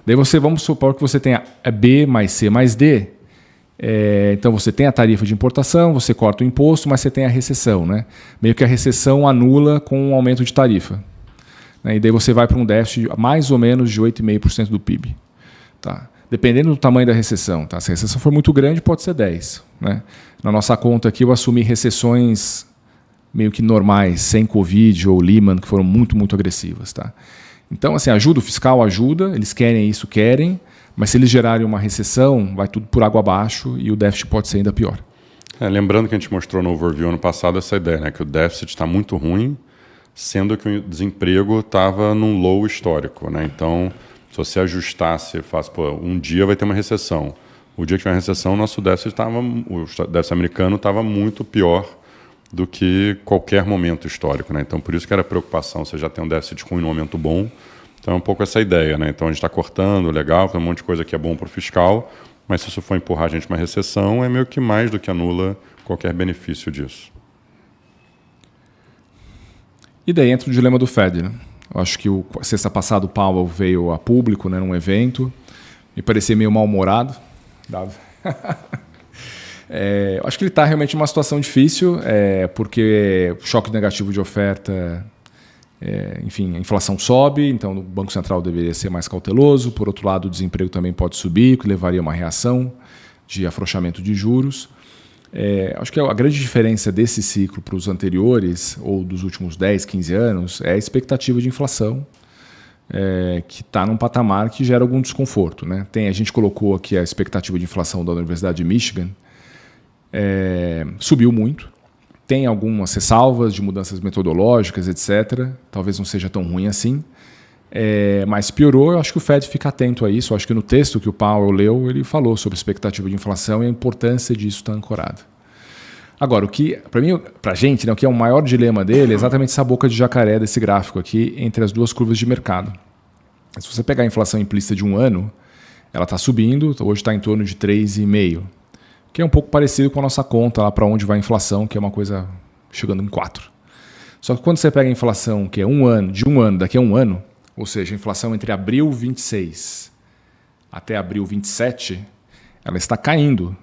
Daí vamos supor que você tenha B mais C mais D. Então você tem a tarifa de importação, você corta o imposto, mas você tem a recessão. Né? Meio que a recessão anula com um aumento de tarifa. Né? E daí você vai para um déficit mais ou menos de 8,5% do PIB. Tá? Dependendo do tamanho da recessão. Tá? Se a recessão for muito grande, pode ser 10%. Né? Na nossa conta aqui eu assumi recessões meio que normais, sem Covid ou Lehman, que foram muito, muito agressivas. Tá? Então, assim, ajuda o fiscal, ajuda, eles querem isso, querem, mas se eles gerarem uma recessão, vai tudo por água abaixo e o déficit pode ser ainda pior. Lembrando que a gente mostrou no overview ano passado essa ideia, né, que o déficit está muito ruim, sendo que o desemprego estava num low histórico. Né? Então, se você ajustasse, um dia vai ter uma recessão. O dia que tiver uma recessão, o déficit americano estava muito pior do que qualquer momento histórico. Né? Então, por isso que era preocupação, você já tem um déficit ruim num momento bom. Então é um pouco essa ideia, né? Então a gente está cortando, legal, tem um monte de coisa que é bom para o fiscal, mas se isso for empurrar a gente para uma recessão, é meio que mais do que anula qualquer benefício disso. E daí entra o dilema do Fed, né? Eu acho que sexta passada o Powell veio a público, né, num evento, me parecia meio mal-humorado. Eu acho que ele está realmente numa situação difícil, porque o choque negativo de oferta... enfim, a inflação sobe, então o Banco Central deveria ser mais cauteloso. Por outro lado, o desemprego também pode subir, que levaria a uma reação de afrouxamento de juros. Acho que a grande diferença desse ciclo para os anteriores, ou dos últimos 10, 15 anos, é a expectativa de inflação, que está num patamar que gera algum desconforto, né? A gente colocou aqui a expectativa de inflação da Universidade de Michigan, subiu muito. Tem algumas ressalvas de mudanças metodológicas, etc. Talvez não seja tão ruim assim. Mas piorou. Eu acho que o Fed fica atento a isso. Eu acho que no texto que o Powell leu, ele falou sobre expectativa de inflação e a importância disso estar ancorado. Agora, o que, para a gente, né, o que é o maior dilema dele é exatamente essa boca de jacaré desse gráfico aqui entre as duas curvas de mercado. Se você pegar a inflação implícita de um ano, ela está subindo, hoje está em torno de 3,5%. Que é um pouco parecido com a nossa conta lá para onde vai a inflação, que é uma coisa chegando em 4%. Só que quando você pega a inflação que é daqui a um ano, ou seja, a inflação entre abril 26 até abril 27, ela está caindo.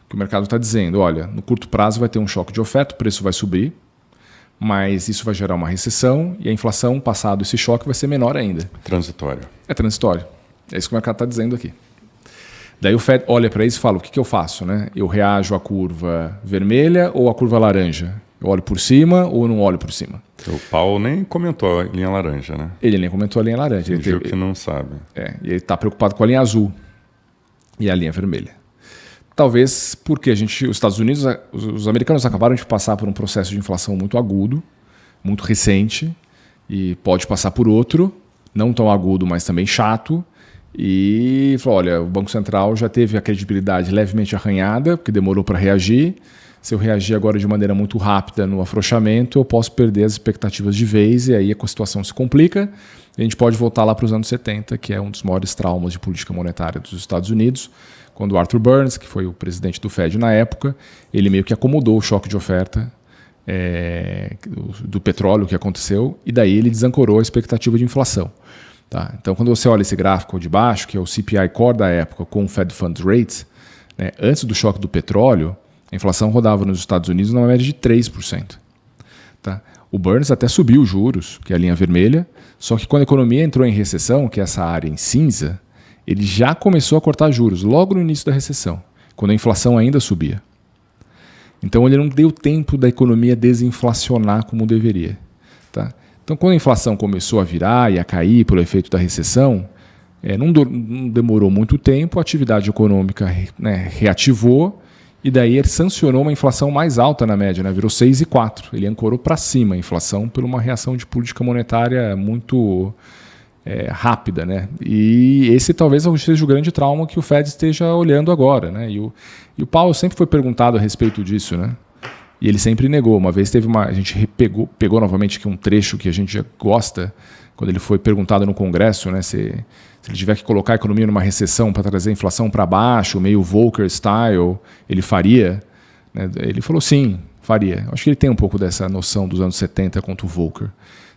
O que o mercado está dizendo, olha, no curto prazo vai ter um choque de oferta, o preço vai subir, mas isso vai gerar uma recessão e a inflação, passado esse choque, vai ser menor ainda. Transitório. É transitório. É isso que o mercado está dizendo aqui. Daí o Fed olha para isso e fala, o que eu faço? Né? Eu reajo à curva vermelha ou à curva laranja? Eu olho por cima ou não olho por cima? O Powell nem comentou a linha laranja, né? Ele nem comentou a linha laranja. viu que não sabe. E ele está preocupado com a linha azul e a linha vermelha. Talvez porque os Estados Unidos, os americanos acabaram de passar por um processo de inflação muito agudo, muito recente, e pode passar por outro, não tão agudo, mas também chato. E falou, olha, o Banco Central já teve a credibilidade levemente arranhada, porque demorou para reagir. Se eu reagir agora de maneira muito rápida no afrouxamento, eu posso perder as expectativas de vez e aí a situação se complica. A gente pode voltar lá para os anos 70, que é um dos maiores traumas de política monetária dos Estados Unidos, quando Arthur Burns, que foi o presidente do Fed na época, ele meio que acomodou o choque de oferta do petróleo que aconteceu e daí ele desancorou a expectativa de inflação. Tá? Então, quando você olha esse gráfico de baixo, que é o CPI Core da época com o Fed Funds Rate, né, antes do choque do petróleo, a inflação rodava nos Estados Unidos numa média de 3%. Tá? O Burns até subiu os juros, que é a linha vermelha, só que quando a economia entrou em recessão, que é essa área em cinza, ele já começou a cortar juros logo no início da recessão, quando a inflação ainda subia. Então, ele não deu tempo da economia desinflacionar como deveria. Tá? Então, quando a inflação começou a virar e a cair pelo efeito da recessão, não demorou muito tempo, a atividade econômica reativou e daí ele sancionou uma inflação mais alta na média, né? Virou 6,4%. Ele ancorou para cima a inflação por uma reação de política monetária muito rápida. Né? E esse talvez seja o grande trauma que o Fed esteja olhando agora. Né? E o Powell sempre foi perguntado a respeito disso, né? E ele sempre negou. Uma vez a gente pegou novamente aqui um trecho que a gente já gosta, quando ele foi perguntado no Congresso, né, se ele tiver que colocar a economia numa recessão para trazer a inflação para baixo, meio Volcker style, ele faria? Né? Ele falou sim, faria. Acho que ele tem um pouco dessa noção dos anos 70 quanto o Volcker.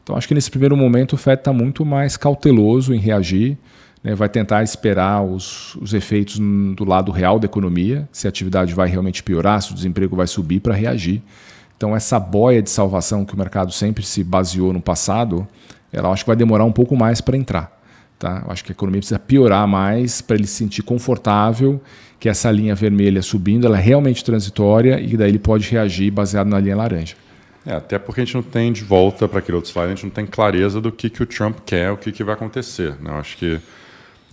Então acho que nesse primeiro momento o Fed está muito mais cauteloso em reagir, né, vai tentar esperar os efeitos do lado real da economia, se a atividade vai realmente piorar, se o desemprego vai subir para reagir. Então essa boia de salvação que o mercado sempre se baseou no passado, ela acho que vai demorar um pouco mais para entrar. Tá? Eu acho que a economia precisa piorar mais para ele se sentir confortável, que essa linha vermelha subindo ela é realmente transitória e daí ele pode reagir baseado na linha laranja. Até porque a gente não tem, de volta para aquele outro slide, a gente não tem clareza do que o Trump quer, o que vai acontecer. Né? Eu acho que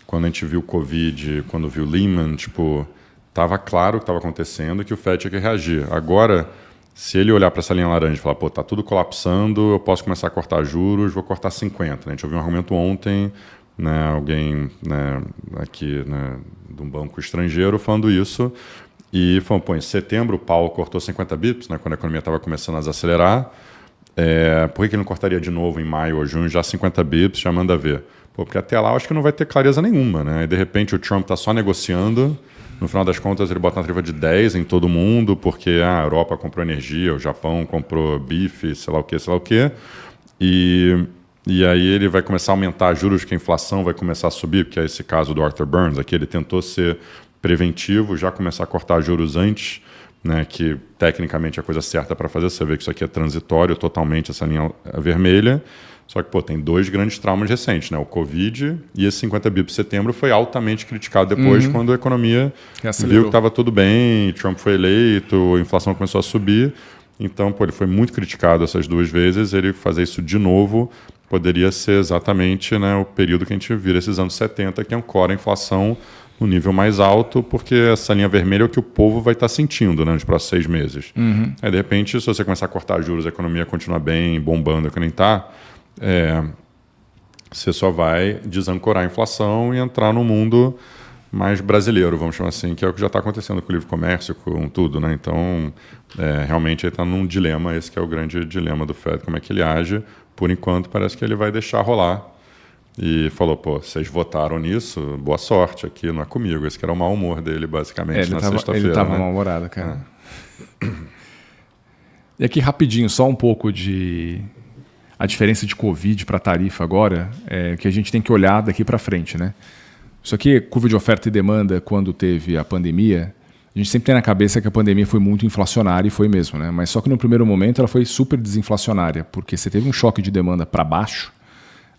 quando a gente viu o Covid, quando viu Lehman, estava claro o que estava acontecendo e que o Fed tinha que reagir. Agora, se ele olhar para essa linha laranja e falar, está tudo colapsando, eu posso começar a cortar juros, vou cortar 50%. Né? A gente ouviu um argumento ontem, né, alguém aqui de um banco estrangeiro falando isso, e falou, em setembro o Powell cortou 50 bips, né, quando a economia estava começando a desacelerar, por que ele não cortaria de novo em maio ou junho, já 50 bips, já manda ver? Porque até lá eu acho que não vai ter clareza nenhuma, né? E de repente o Trump está só negociando, no final das contas ele bota uma tarifa de 10 em todo mundo, porque a Europa comprou energia, o Japão comprou bife, sei lá o quê. E aí ele vai começar a aumentar juros, que a inflação vai começar a subir, porque é esse caso do Arthur Burns, aqui ele tentou ser preventivo, já começar a cortar juros antes, né, que tecnicamente é a coisa certa para fazer, você vê que isso aqui é transitório totalmente, essa linha vermelha, Só que, tem dois grandes traumas recentes, né? O Covid e esse 50 bips de setembro foi altamente criticado depois, quando a economia viu que estava tudo bem, Trump foi eleito, a inflação começou a subir. Então, ele foi muito criticado essas duas vezes. Ele fazer isso de novo poderia ser exatamente, né, o período que a gente vira esses anos 70, que ancora a inflação no nível mais alto, porque essa linha vermelha é o que o povo vai estar sentindo, né, nos próximos 6 meses. Aí, de repente, se você começar a cortar juros, a economia continua bem, bombando, que nem está, você só vai desancorar a inflação e entrar no mundo mais brasileiro, vamos chamar assim, que é o que já está acontecendo com o livre comércio, com tudo, né? Então, realmente ele está num dilema, esse que é o grande dilema do Fed, como é que ele age. Por enquanto, parece que ele vai deixar rolar. E falou, vocês votaram nisso, boa sorte, aqui não é comigo. Esse que era o mau humor dele, basicamente, na sexta-feira. Ele estava mal-humorado, cara. E aqui, rapidinho, só um pouco de... A diferença de Covid para tarifa agora é que a gente tem que olhar daqui para frente, né? Isso aqui, curva de oferta e demanda, quando teve a pandemia, a gente sempre tem na cabeça que a pandemia foi muito inflacionária, e foi mesmo, né? Mas só que no primeiro momento ela foi super desinflacionária, porque você teve um choque de demanda para baixo,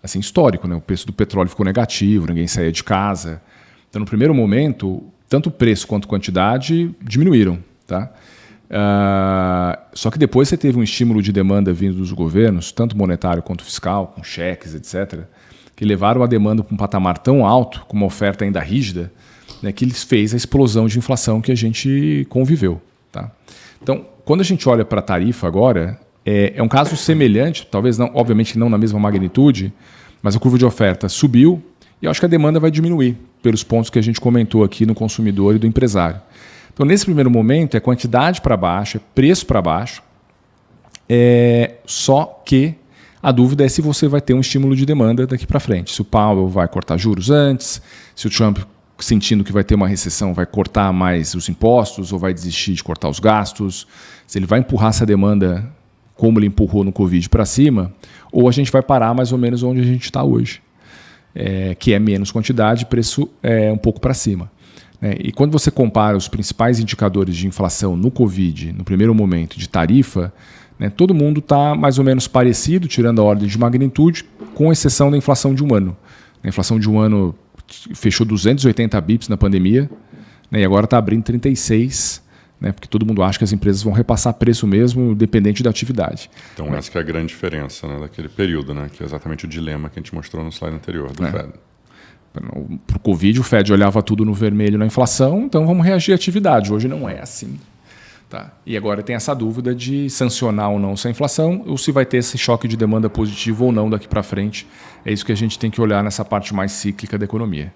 assim, histórico, né? O preço do petróleo ficou negativo, ninguém saía de casa. Então, no primeiro momento, tanto o preço quanto a quantidade diminuíram, tá? Só que depois você teve um estímulo de demanda vindo dos governos, tanto monetário quanto fiscal, com cheques, etc., que levaram a demanda para um patamar tão alto, com uma oferta ainda rígida, né, que fez a explosão de inflação que a gente conviveu. Tá? Então, quando a gente olha para a tarifa agora, é um caso semelhante, talvez não, obviamente não na mesma magnitude, mas a curva de oferta subiu e eu acho que a demanda vai diminuir, pelos pontos que a gente comentou aqui no consumidor e do empresário. Então, nesse primeiro momento, é quantidade para baixo, é preço para baixo, só que a dúvida é se você vai ter um estímulo de demanda daqui para frente. Se o Powell vai cortar juros antes, se o Trump, sentindo que vai ter uma recessão, vai cortar mais os impostos ou vai desistir de cortar os gastos, se ele vai empurrar essa demanda como ele empurrou no Covid para cima, ou a gente vai parar mais ou menos onde a gente está hoje, que é menos quantidade, preço um pouco para cima. E quando você compara os principais indicadores de inflação no Covid, no primeiro momento, de tarifa, todo mundo está mais ou menos parecido, tirando a ordem de magnitude, com exceção da inflação de um ano. A inflação de um ano fechou 280 bips na pandemia, e agora está abrindo 36, porque todo mundo acha que as empresas vão repassar preço mesmo, dependente da atividade. Então essa que é a grande diferença, daquele período, que é exatamente o dilema que a gente mostrou no slide anterior do Fed. Para o Covid, o Fed olhava tudo no vermelho na inflação, então vamos reagir à atividade. Hoje não é assim. Tá? E agora tem essa dúvida de sancionar ou não essa inflação, ou se vai ter esse choque de demanda positivo ou não daqui para frente. É isso que a gente tem que olhar nessa parte mais cíclica da economia.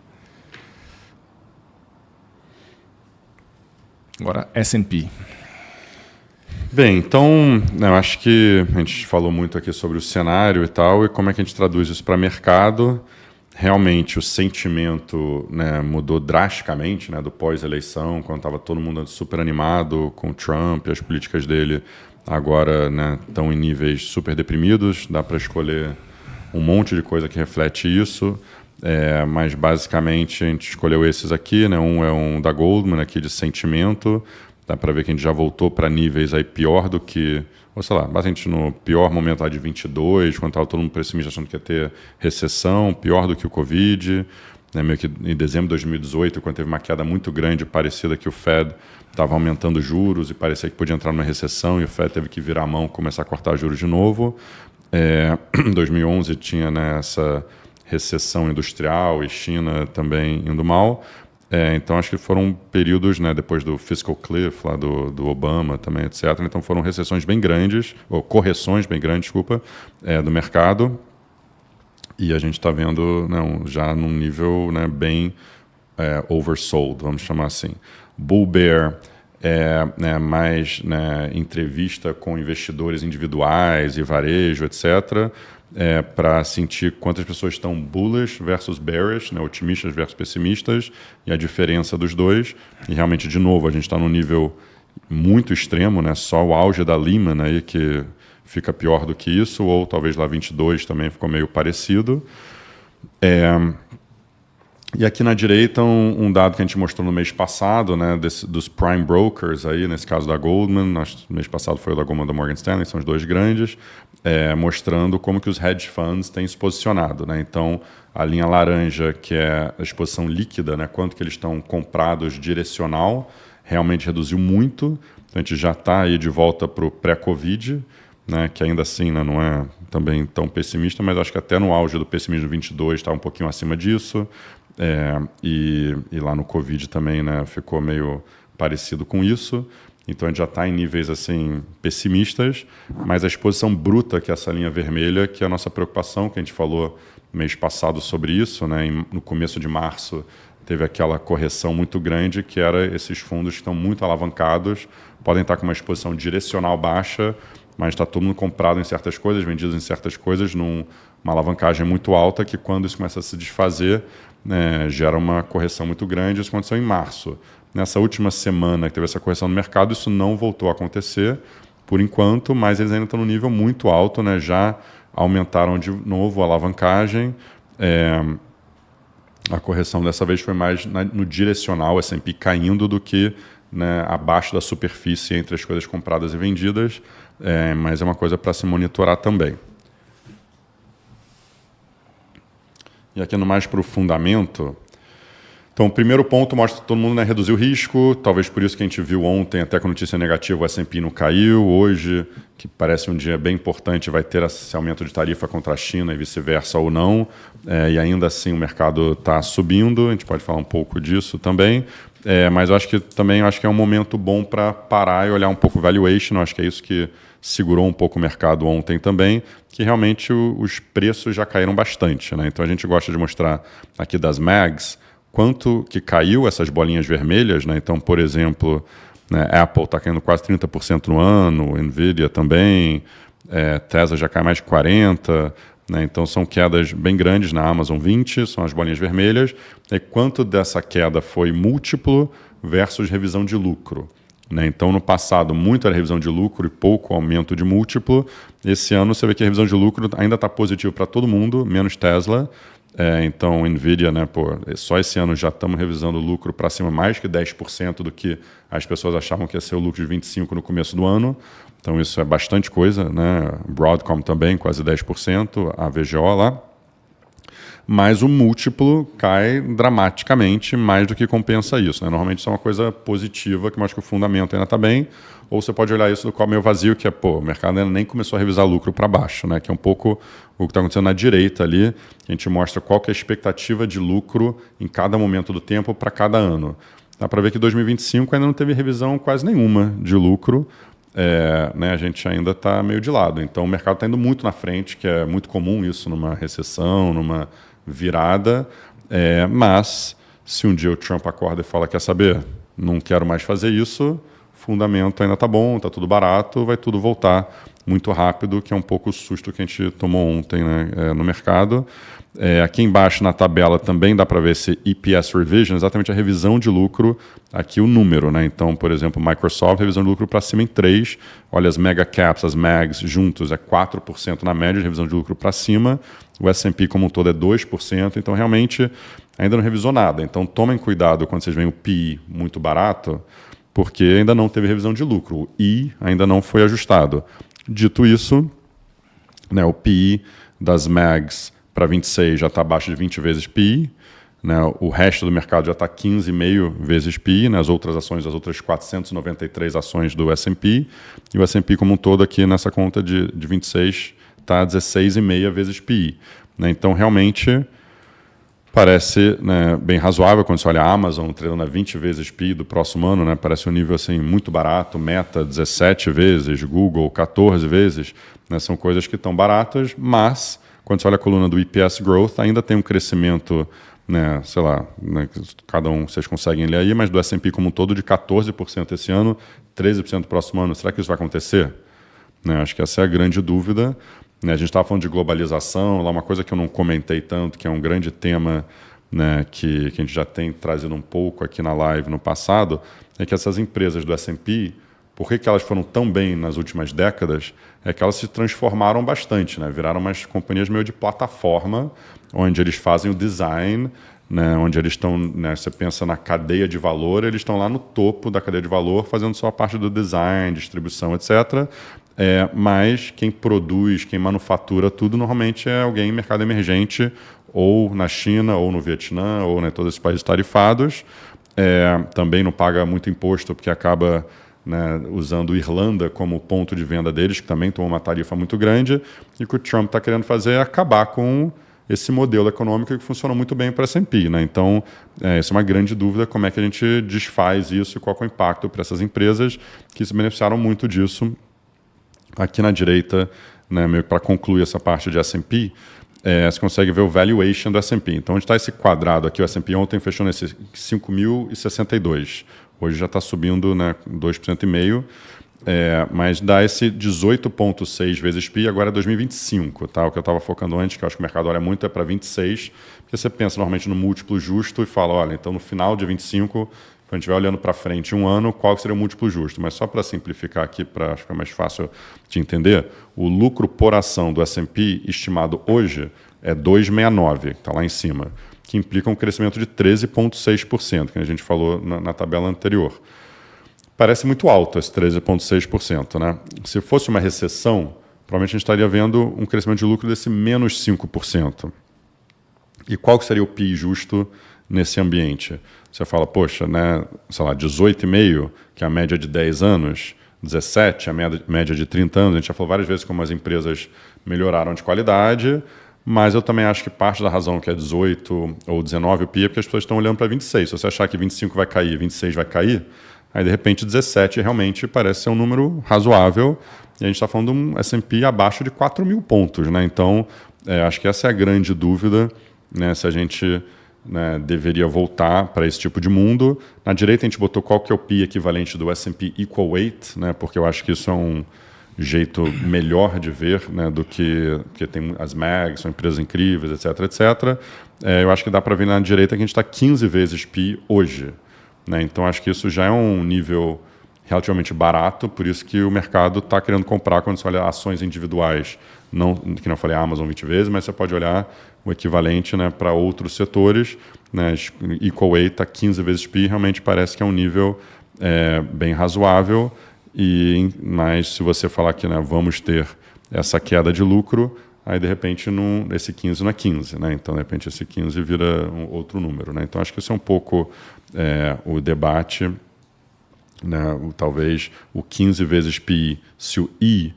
Agora, S&P. Bem, então, eu acho que a gente falou muito aqui sobre o cenário e tal, e como é que a gente traduz isso para mercado. Realmente o sentimento mudou drasticamente do pós-eleição, quando estava todo mundo super animado com o Trump e as políticas dele. Agora estão em níveis super deprimidos, dá para escolher um monte de coisa que reflete isso, mas basicamente a gente escolheu esses aqui, um é um da Goldman aqui de sentimento, dá para ver que a gente já voltou para níveis aí pior do que... Ou sei lá, basicamente no pior momento lá de 22, quando estava todo mundo pessimista achando que ia ter recessão, pior do que o Covid, meio que em dezembro de 2018, quando teve uma queda muito grande, parecida que o Fed estava aumentando juros e parecia que podia entrar numa recessão e o Fed teve que virar a mão e começar a cortar juros de novo. Em 2011 tinha essa recessão industrial e China também indo mal. Então, acho que foram períodos, depois do fiscal cliff, lá do Obama também, etc. Então, foram recessões bem grandes, ou correções bem grandes, desculpa, do mercado. E a gente está vendo já num nível bem oversold, vamos chamar assim. Bull bear mais entrevista com investidores individuais e varejo, etc., para sentir quantas pessoas estão bullish versus bearish, otimistas versus pessimistas, e a diferença dos dois. E realmente, de novo, a gente está num nível muito extremo, só o auge da Lehman aí que fica pior do que isso, ou talvez lá 22 também ficou meio parecido. E aqui na direita um dado que a gente mostrou no mês passado, né, dos prime brokers, aí, nesse caso da Goldman, no mês passado foi o da Goldman e da Morgan Stanley, são os dois grandes, mostrando como que os hedge funds têm se posicionado. Né? Então, a linha laranja, que é a exposição líquida, né, quanto que eles estão comprados direcional, realmente reduziu muito. Então, a gente já está aí de volta para o pré-Covid, né, que ainda assim, né, não é também tão pessimista, mas acho que até no auge do pessimismo 22 está um pouquinho acima disso. E lá no Covid também, né, ficou meio parecido com isso. Então a gente já está em níveis assim pessimistas, mas a exposição bruta, que é essa linha vermelha, que é a nossa preocupação, que a gente falou mês passado sobre isso, né, no começo de março teve aquela correção muito grande, que era esses fundos que estão muito alavancados, podem estar com uma exposição direcional baixa, mas está todo mundo comprado em certas coisas, vendido em certas coisas, numa alavancagem muito alta, que quando isso começa a se desfazer, gera uma correção muito grande. Isso aconteceu em março. Nessa última semana que teve essa correção no mercado, isso não voltou a acontecer, por enquanto, mas eles ainda estão no nível muito alto, né? Já aumentaram de novo a alavancagem. A correção dessa vez foi mais no direcional, S&P caindo, do que, né, abaixo da superfície entre as coisas compradas e vendidas, mas é uma coisa para se monitorar também. E aqui no mais para o fundamento. Então, o primeiro ponto mostra que todo mundo, né, reduziu o risco, talvez por isso que a gente viu ontem, até com notícia negativa, o S&P não caiu. Hoje, que parece um dia bem importante, vai ter esse aumento de tarifa contra a China e vice-versa ou não, e ainda assim o mercado está subindo, a gente pode falar um pouco disso também, mas eu acho que é um momento bom para parar e olhar um pouco o valuation. Eu acho que é isso que segurou um pouco o mercado ontem também, que realmente os preços já caíram bastante. Né? Então a gente gosta de mostrar aqui das MAGs quanto que caiu essas bolinhas vermelhas. Né? Então, por exemplo, né, Apple está caindo quase 30% no ano, Nvidia também, Tesla já cai mais de 40%. Né? Então são quedas bem grandes na Amazon 20, são as bolinhas vermelhas. E quanto dessa queda foi múltiplo versus revisão de lucro? Né? Então, no passado, muito era revisão de lucro e pouco aumento de múltiplo. Esse ano, você vê que a revisão de lucro ainda está positiva para todo mundo, menos Tesla. Então, Nvidia, né, só esse ano já estamos revisando o lucro para cima mais que 10% do que as pessoas achavam que ia ser o lucro de 25% no começo do ano. Então, isso é bastante coisa. Né? Broadcom também, quase 10%, a VGO lá. Mas o múltiplo cai dramaticamente, mais do que compensa isso. Né? Normalmente isso é uma coisa positiva, que mostra que o fundamento ainda está bem, ou você pode olhar isso do copo meio vazio, que é, o mercado ainda nem começou a revisar lucro para baixo, né? Que é um pouco o que está acontecendo na direita ali, a gente mostra qual que é a expectativa de lucro em cada momento do tempo para cada ano. Dá para ver que 2025 ainda não teve revisão quase nenhuma de lucro, né? A gente ainda está meio de lado. Então o mercado está indo muito na frente, que é muito comum isso numa recessão, numa virada, mas se um dia o Trump acorda e fala, quer saber, não quero mais fazer isso, fundamento ainda está bom, está tudo barato, vai tudo voltar muito rápido, que é um pouco o susto que a gente tomou ontem, né, no mercado. Aqui embaixo na tabela também dá para ver esse EPS Revision, exatamente a revisão de lucro, aqui o número. Né? Então, por exemplo, Microsoft, revisão de lucro para cima em 3%, olha as mega caps, as MAGs juntos, 4% na média de revisão de lucro para cima, o S&P como um todo é 2%, então realmente ainda não revisou nada. Então tomem cuidado quando vocês veem o PI muito barato, porque ainda não teve revisão de lucro, o I ainda não foi ajustado. Dito isso, né, o PI das MAGs para 26 já está abaixo de 20 vezes PI, né, o resto do mercado já está 15,5 vezes PI, né, as outras ações, as outras 493 ações do S&P, e o S&P como um todo aqui nessa conta de 26 está 16,5 vezes PI. Né, então, realmente, parece, né, bem razoável quando você olha a Amazon treinando a 20 vezes PI do próximo ano, né, parece um nível assim, muito barato, Meta 17 vezes, Google 14 vezes, né, são coisas que estão baratas, mas quando você olha a coluna do EPS Growth, ainda tem um crescimento, né, sei lá, né, cada um vocês conseguem ler aí, mas do S&P como um todo de 14% esse ano, 13% no próximo ano. Será que isso vai acontecer? Né, acho que essa é a grande dúvida. Né, a gente estava falando de globalização, lá uma coisa que eu não comentei tanto, que é um grande tema, né, que a gente já tem trazido um pouco aqui na live no passado, é que essas empresas do S&P, por que elas foram tão bem nas últimas décadas, é que elas se transformaram bastante, né, viraram umas companhias meio de plataforma, onde eles fazem o design, né, onde eles estão, né, você pensa na cadeia de valor, eles estão lá no topo da cadeia de valor, fazendo só a parte do design, distribuição, etc. Mas quem produz, quem manufatura tudo, normalmente é alguém em mercado emergente, ou na China, ou no Vietnã, ou, né, todos esses países tarifados. Também não paga muito imposto, porque acaba, né, usando Irlanda como ponto de venda deles, que também toma uma tarifa muito grande. E o que o Trump está querendo fazer é acabar com esse modelo econômico que funciona muito bem para a S&P, né? Então, essa é uma grande dúvida, como é que a gente desfaz isso e qual é o impacto para essas empresas que se beneficiaram muito disso. Aqui na direita, né, meio que para concluir essa parte de S&P, você consegue ver o valuation do S&P. Então, onde está esse quadrado aqui, o S&P ontem fechou nesse 5.062. Hoje já está subindo, né, 2,5%. Mas dá esse 18,6 vezes PI, agora é 2025, tá? O que eu estava focando antes, que eu acho que o mercado olha muito, é para 26, porque você pensa normalmente no múltiplo justo e fala, olha, então no final de 25, quando a gente estiver olhando para frente um ano, qual seria o múltiplo justo? Mas só para simplificar aqui, para ficar mais fácil de entender, o lucro por ação do S&P estimado hoje é 2,69, está lá em cima, que implica um crescimento de 13,6%, que a gente falou na tabela anterior. Parece muito alto esse 13,6%, né? Se fosse uma recessão, provavelmente a gente estaria vendo um crescimento de lucro desse menos 5%. E qual que seria o PI justo nesse ambiente? Você fala, poxa, né, sei lá, 18,5, que é a média de 10 anos, 17, a média de 30 anos. A gente já falou várias vezes como as empresas melhoraram de qualidade, mas eu também acho que parte da razão que é 18 ou 19 o PI é porque as pessoas estão olhando para 26. Se você achar que 25 vai cair, 26 vai cair, aí, de repente, 17 realmente parece ser um número razoável. E a gente está falando de um S&P abaixo de 4 mil pontos, né? Então, acho que essa é a grande dúvida, né? Se a gente, né, deveria voltar para esse tipo de mundo. Na direita, a gente botou qual que é o PI equivalente do S&P Equal Weight, né? Porque eu acho que isso é um jeito melhor de ver, né, do que tem as MAGs, são empresas incríveis, etc, etc. Eu acho que dá para ver na direita que a gente está 15 vezes PI hoje. Né? Então, acho que isso já é um nível relativamente barato, por isso que o mercado está querendo comprar quando você olha ações individuais. Não, que não falei Amazon 20 vezes, mas você pode olhar o equivalente, né, para outros setores. Né? Equal Weight está 15 vezes PI, realmente parece que é um nível bem razoável. Mas se você falar que, né, vamos ter essa queda de lucro, aí de repente esse 15 não é 15, né? Então de repente esse 15 vira outro número, né? Então acho que isso é um pouco o debate, né? Talvez o 15 vezes PI, se o I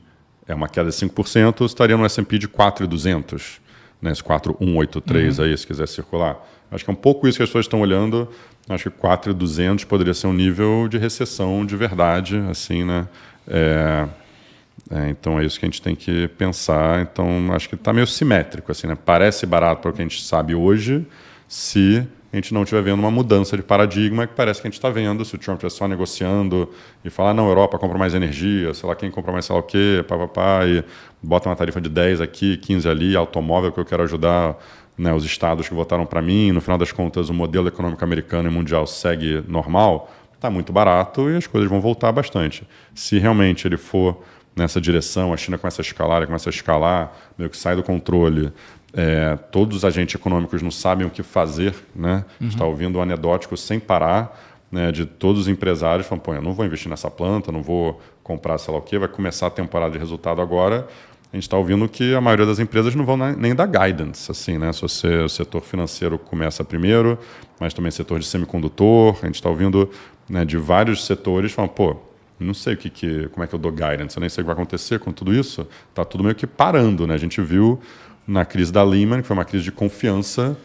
é uma queda de 5%, estaria no S&P de 4,200, né? Esse 4,183 aí, se quiser circular. Acho que é um pouco isso que as pessoas estão olhando. Acho que 4,200 poderia ser um nível de recessão de verdade, assim, né? Então é isso que a gente tem que pensar. Então acho que está meio simétrico, assim, né? Parece barato para o que a gente sabe hoje, se a gente não estiver vendo uma mudança de paradigma que parece que a gente está vendo. Se o Trump estiver só negociando e falar, não, Europa compra mais energia, sei lá quem compra mais sei lá o quê, e bota uma tarifa de 10 aqui, 15 ali, automóvel que eu quero ajudar, né, os estados que votaram para mim, no final das contas o modelo econômico americano e mundial segue normal, está muito barato e as coisas vão voltar bastante. Se realmente ele for nessa direção, a China começa a escalar, meio que sai do controle, todos os agentes econômicos não sabem o que fazer, né? A gente está ouvindo um anedótico sem parar, né, de todos os empresários falando, pô, eu não vou investir nessa planta, não vou comprar sei lá o quê, vai começar a temporada de resultado agora. A gente está ouvindo que a maioria das empresas não vão nem dar guidance, assim, né? Se o setor financeiro começa primeiro, mas também setor de semicondutor, a gente está ouvindo, né, de vários setores falando, pô, não sei como é que eu dou guidance, eu nem sei o que vai acontecer com tudo isso. Está tudo meio que parando, né? A gente viu na crise da Lehman, que foi uma crise de confiança,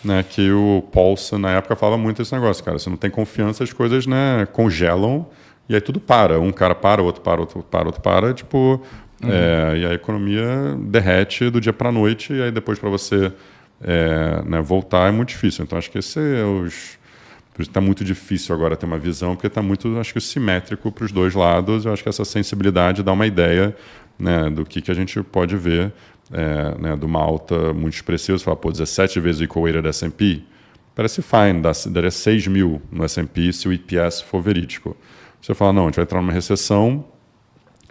né, que o Paulson, na época, falava muito esse negócio, cara. Se não tem confiança, as coisas, né, congelam e aí tudo para. Um cara para, o outro para, outro para, outro para, tipo... e a economia derrete do dia para a noite e aí depois para você né, voltar é muito difícil. Então, acho que esse é Por isso está muito difícil agora ter uma visão, porque está muito, acho que, simétrico para os dois lados. Eu acho que essa sensibilidade dá uma ideia, né, do que a gente pode ver, né, de uma alta muito expressiva. Você fala, pô, 17 vezes o equal weighted S&P, parece fine, daria 6 mil no S&P se o EPS for verídico. Você fala, não, a gente vai entrar numa recessão,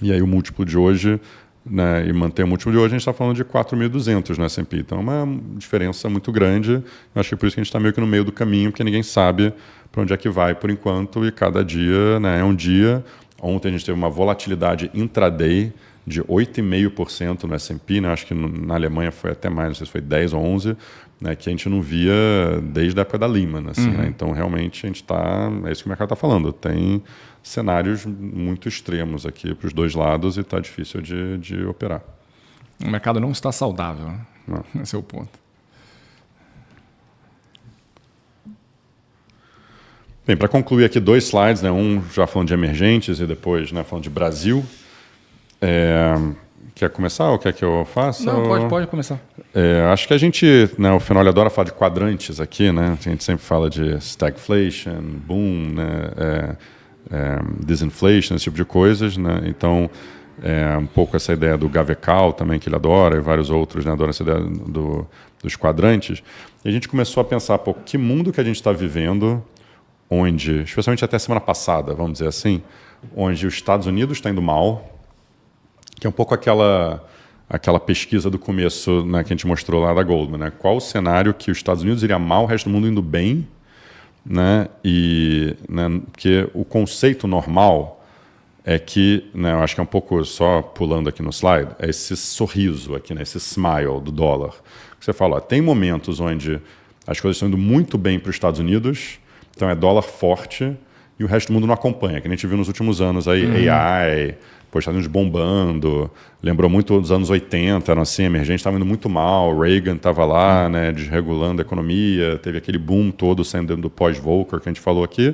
e aí o múltiplo de hoje né, e manter o último de hoje, a gente está falando de 4.200 no S&P. Então é uma diferença muito grande. Eu acho que por isso que a gente está meio que no meio do caminho, porque ninguém sabe para onde é que vai por enquanto, e cada dia, né, é um dia. Ontem a gente teve uma volatilidade intraday de 8,5% no S&P, né? Acho que na Alemanha foi até mais, não sei se foi 10 ou 11, né? Que a gente não via desde a época da Lehman. Assim, né? Então, realmente, a gente está... É isso que o mercado está falando. Tem cenários muito extremos aqui para os dois lados e está difícil de operar. O mercado não está saudável, né? Não. Esse é o ponto. Bem, para concluir aqui 2 slides, né? Um já falando de emergentes e depois, né, falando de Brasil. Quer começar ou quer que eu faça? Não, pode começar. Acho que a gente, né, o Fenoli adora falar de quadrantes aqui, né? A gente sempre fala de stagflation, boom, né, disinflation, esse tipo de coisas, né? Então, um pouco essa ideia do Gavecal também, que ele adora, e vários outros, né, adoram essa ideia dos quadrantes. E a gente começou a pensar, pô, que mundo que a gente está vivendo, onde, especialmente até semana passada, vamos dizer assim, onde os Estados Unidos estão indo mal, que é um pouco aquela pesquisa do começo, né, que a gente mostrou lá da Goldman, né? Qual o cenário que os Estados Unidos iria mal, o resto do mundo indo bem, né? E, né, porque o conceito normal é que, né, eu acho que é um pouco só pulando aqui no slide, é esse sorriso aqui, né, esse smile do dólar. Você fala, ó, tem momentos onde as coisas estão indo muito bem para os Estados Unidos, então é dólar forte e o resto do mundo não acompanha, que a gente viu nos últimos anos aí, AI, os Estados Unidos bombando, lembrou muito dos anos 80, eram assim, emergentes estavam indo muito mal, Reagan estava lá, né, desregulando a economia, teve aquele boom todo saindo do pós-Volcker que a gente falou aqui.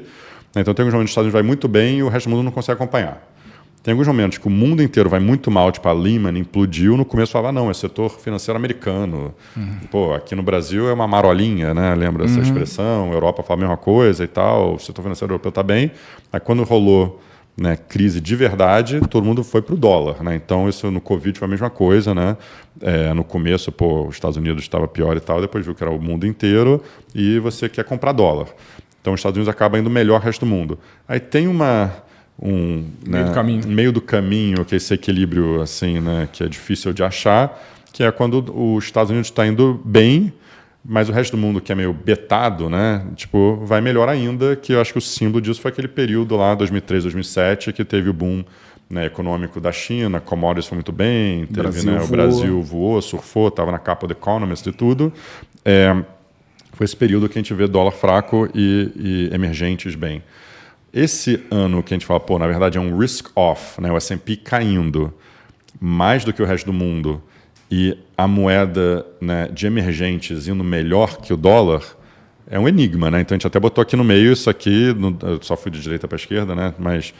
Então tem alguns momentos que os Estados Unidos vai muito bem e o resto do mundo não consegue acompanhar. Tem alguns momentos que o mundo inteiro vai muito mal, tipo a Lehman implodiu, no começo falava, não, é setor financeiro americano. Pô, aqui no Brasil é uma marolinha, né? Lembra essa expressão? A Europa fala a mesma coisa e tal, o setor financeiro europeu está bem. Aí quando rolou, né, crise de verdade, todo mundo foi para o dólar, né? Então isso no Covid foi a mesma coisa, né? No começo, pô, os Estados Unidos estava pior e tal, depois viu que era o mundo inteiro e você quer comprar dólar. Então os Estados Unidos acaba indo melhor que o resto do mundo. Aí tem meio do caminho, que é esse equilíbrio assim, né, que é difícil de achar, que é quando os Estados Unidos está indo bem, mas o resto do mundo que é meio betado, né, tipo, vai melhor ainda, que eu acho que o símbolo disso foi aquele período lá, 2003, 2007, que teve o boom, né, econômico da China, commodities foi muito bem, teve, né, o Brasil voou, surfou, estava na capa do Economist e tudo. Foi esse período que a gente vê dólar fraco e emergentes bem. Esse ano que a gente fala, pô, na verdade é um risk-off, né, o S&P caindo mais do que o resto do mundo, e a moeda, né, de emergentes indo melhor que o dólar, é um enigma, né? Então a gente até botou aqui no meio isso aqui, eu só fui de direita para a esquerda, né? Mas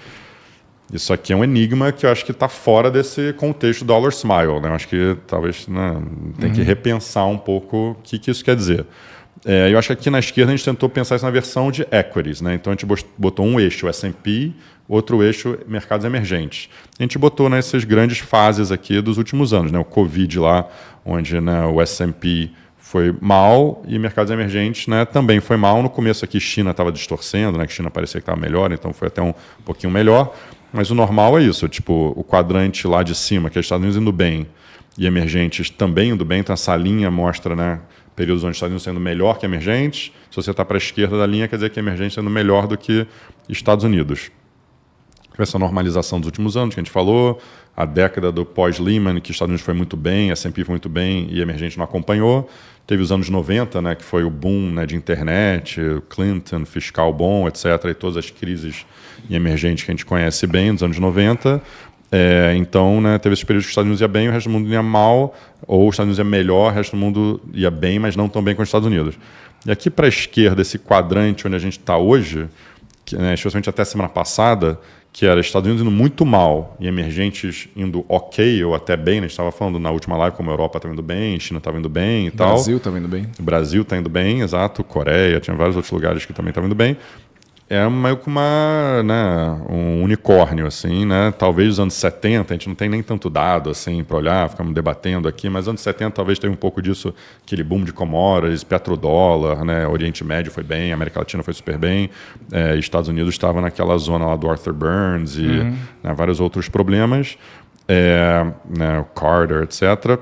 isso aqui é um enigma que eu acho que está fora desse contexto dollar smile, né? Eu acho que talvez, né, tem que repensar um pouco o que isso quer dizer. Eu acho que aqui na esquerda a gente tentou pensar isso na versão de equities, né? Então a gente botou um eixo S&P, outro eixo mercados emergentes. A gente botou nessas grandes fases aqui dos últimos anos, né? O Covid lá, onde, né, o S&P foi mal e mercados emergentes, né, também foi mal. No começo aqui China estava distorcendo, né, que China parecia que estava melhor, então foi até um pouquinho melhor. Mas o normal é isso, tipo, o quadrante lá de cima, que é Estados Unidos indo bem e emergentes também indo bem, então essa linha mostra, né, períodos onde os Estados Unidos sendo melhor que emergentes. Se você está para a esquerda da linha, quer dizer que emergente sendo melhor do que Estados Unidos. Essa normalização dos últimos anos que a gente falou, a década do pós-Lehman, que os Estados Unidos foi muito bem, S&P foi muito bem e emergente não acompanhou. Teve os anos 90, né, que foi o boom, né, de internet, Clinton, fiscal bom, etc., e todas as crises em emergente que a gente conhece bem dos anos 90. Então, né, teve esses períodos que os Estados Unidos ia bem, o resto do mundo ia mal, ou os Estados Unidos ia melhor, o resto do mundo ia bem, mas não tão bem quanto os Estados Unidos. E aqui para a esquerda, esse quadrante onde a gente está hoje, que, né, especialmente até semana passada, que era Estados Unidos indo muito mal e emergentes indo ok ou até bem, né? A gente estava falando na última live como a Europa estava indo bem, China estava indo bem e tal. O Brasil estava indo bem. O Brasil está indo bem, exato. Coreia, tinha vários outros lugares que também estavam indo bem. É meio que um unicórnio, assim, né? Talvez os anos 70, a gente não tem nem tanto dado assim para olhar, ficamos debatendo aqui, mas anos 70 talvez teve um pouco disso, aquele boom de commodities, petrodólar, né? Oriente Médio foi bem, América Latina foi super bem, Estados Unidos estava naquela zona lá do Arthur Burns e, né, vários outros problemas. né, o Carter, etc.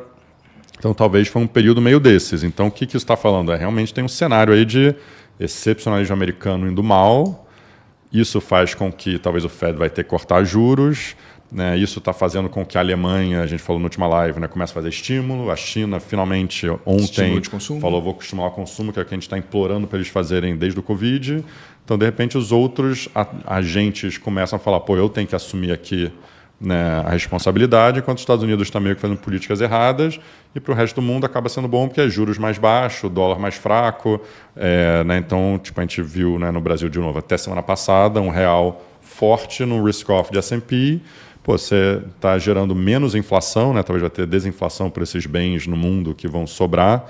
Então, talvez foi um período meio desses. Então, o que isso está falando? Realmente tem um cenário aí de excepcionalismo americano indo mal. Isso faz com que talvez o Fed vai ter que cortar juros. Né? Isso está fazendo com que a Alemanha, a gente falou na última live, né, comece a fazer estímulo. A China, finalmente, ontem, falou vou estimular o consumo, que é o que a gente está implorando para eles fazerem desde o Covid. Então, de repente, os outros agentes começam a falar, pô, eu tenho que assumir aqui, né, a responsabilidade, enquanto os Estados Unidos estão meio que fazendo políticas erradas, e para o resto do mundo acaba sendo bom porque é juros mais baixos, dólar mais fraco. Né, então, tipo, a gente viu, né, no Brasil de novo, até semana passada, um real forte no risk-off de S&P. Pô, você está gerando menos inflação, né, talvez vai ter desinflação por esses bens no mundo que vão sobrar.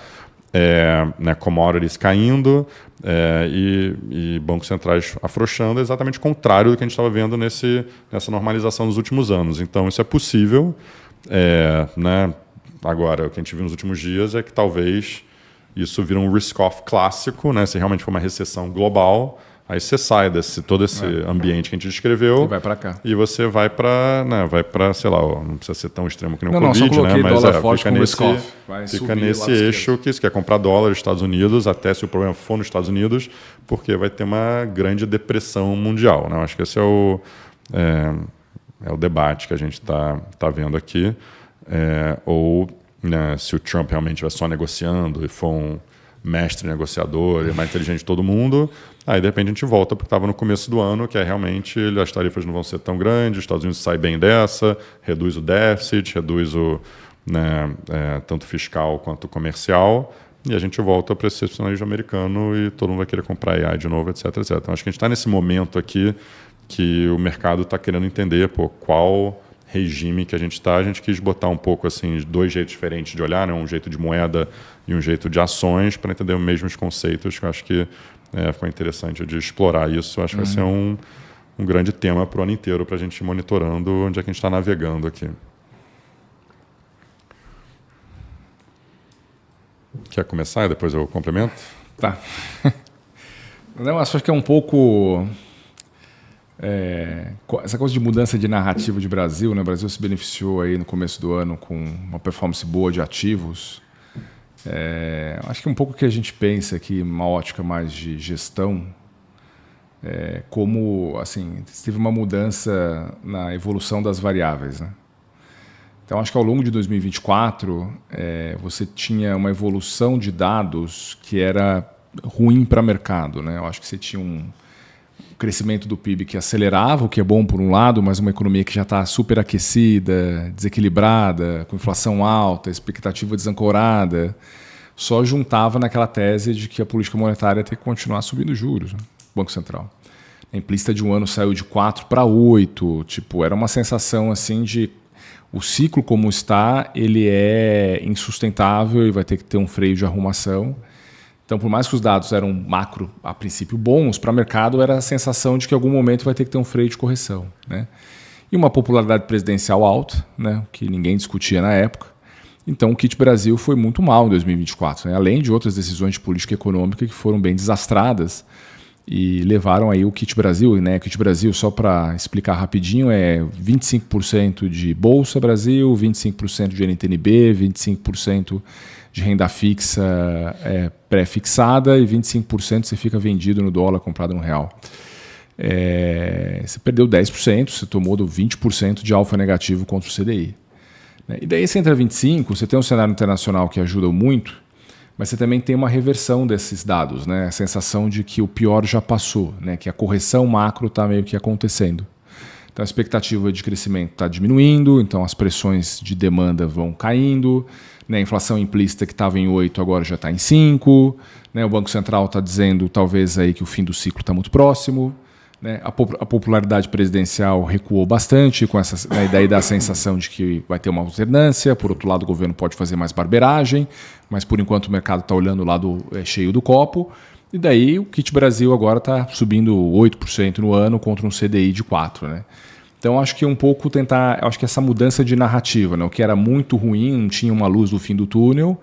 Né, commodities caindo e bancos centrais afrouxando, é exatamente o contrário do que a gente estava vendo nessa normalização dos últimos anos. Então, isso é possível. Né? Agora, o que a gente viu nos últimos dias é que talvez isso vira um risk-off clássico, né? Se realmente for uma recessão global, aí você sai todo esse ambiente que a gente descreveu e vai para cá. E você vai para, né, sei lá, não precisa ser tão extremo que nem o Covid, só coloquei né? Dólar forte Fica nesse eixo que você quer comprar dólar nos Estados Unidos, até se o problema for nos Estados Unidos, porque vai ter uma grande depressão mundial. Né? Eu acho que esse é o debate que a gente tá vendo aqui. Ou, né, se o Trump realmente estiver só negociando e for um mestre negociador e mais inteligente de todo mundo, aí de repente a gente volta porque estava no começo do ano, que é realmente as tarifas não vão ser tão grandes, os Estados Unidos saem bem dessa, reduz o déficit, reduz o, né, tanto fiscal quanto comercial, e a gente volta para esse excepcionalismo americano e todo mundo vai querer comprar AI de novo, etc, etc. Então acho que a gente está nesse momento aqui que o mercado está querendo entender qual regime que a gente está. A gente quis botar um pouco assim, dois jeitos diferentes de olhar, né? Um jeito de moeda e um jeito de ações, para entender os mesmos conceitos, que eu acho que ficou interessante de explorar isso. Eu acho que vai ser um grande tema para o ano inteiro, para a gente ir monitorando onde é que a gente está navegando aqui. Quer começar e depois eu complemento? Tá. Não, acho que é um pouco... essa coisa de mudança de narrativa de Brasil, né? O Brasil se beneficiou aí no começo do ano com uma performance boa de ativos. Acho que um pouco que a gente pensa aqui, uma ótica mais de gestão, como assim, teve uma mudança na evolução das variáveis, né? Então, acho que ao longo de 2024, você tinha uma evolução de dados que era ruim para o mercado, né? Eu acho que você tinha um crescimento do PIB que acelerava, o que é bom por um lado, mas uma economia que já está superaquecida, desequilibrada, com inflação alta, expectativa desancorada, só juntava naquela tese de que a política monetária tem que continuar subindo juros, né? Banco Central. A implícita de um ano saiu de 4 para 8, tipo, era uma sensação assim de o ciclo como está, ele é insustentável e vai ter que ter um freio de arrumação. Então, por mais que os dados eram macro, a princípio, bons, para o mercado era a sensação de que em algum momento vai ter que ter um freio de correção, né? E uma popularidade presidencial alta, né, que ninguém discutia na época. Então, o Kit Brasil foi muito mal em 2024, né? Além de outras decisões de política econômica que foram bem desastradas e levaram aí o Kit Brasil, né? Kit Brasil, só para explicar rapidinho, é 25% de Bolsa Brasil, 25% de NTNB, 25% de renda fixa pré-fixada e 25% você fica vendido no dólar, comprado no real. Você perdeu 10%, você tomou 20% de alfa negativo contra o CDI. E daí você entra 25%, você tem um cenário internacional que ajuda muito, mas você também tem uma reversão desses dados, né? A sensação de que o pior já passou, né? Que a correção macro está meio que acontecendo. Então a expectativa de crescimento está diminuindo, então as pressões de demanda vão caindo, né? A inflação implícita que estava em 8 agora já está em 5, né? O Banco Central está dizendo talvez aí que o fim do ciclo está muito próximo, né? A popularidade presidencial recuou bastante, com essa, né? Daí dá a sensação de que vai ter uma alternância. Por outro lado, o governo pode fazer mais barbeiragem, mas por enquanto o mercado está olhando o lado cheio do copo. E daí o Kit Brasil agora está subindo 8% no ano contra um CDI de 4%. Né? Então acho que um pouco acho que essa mudança de narrativa, né? O que era muito ruim, não tinha uma luz do fim do túnel,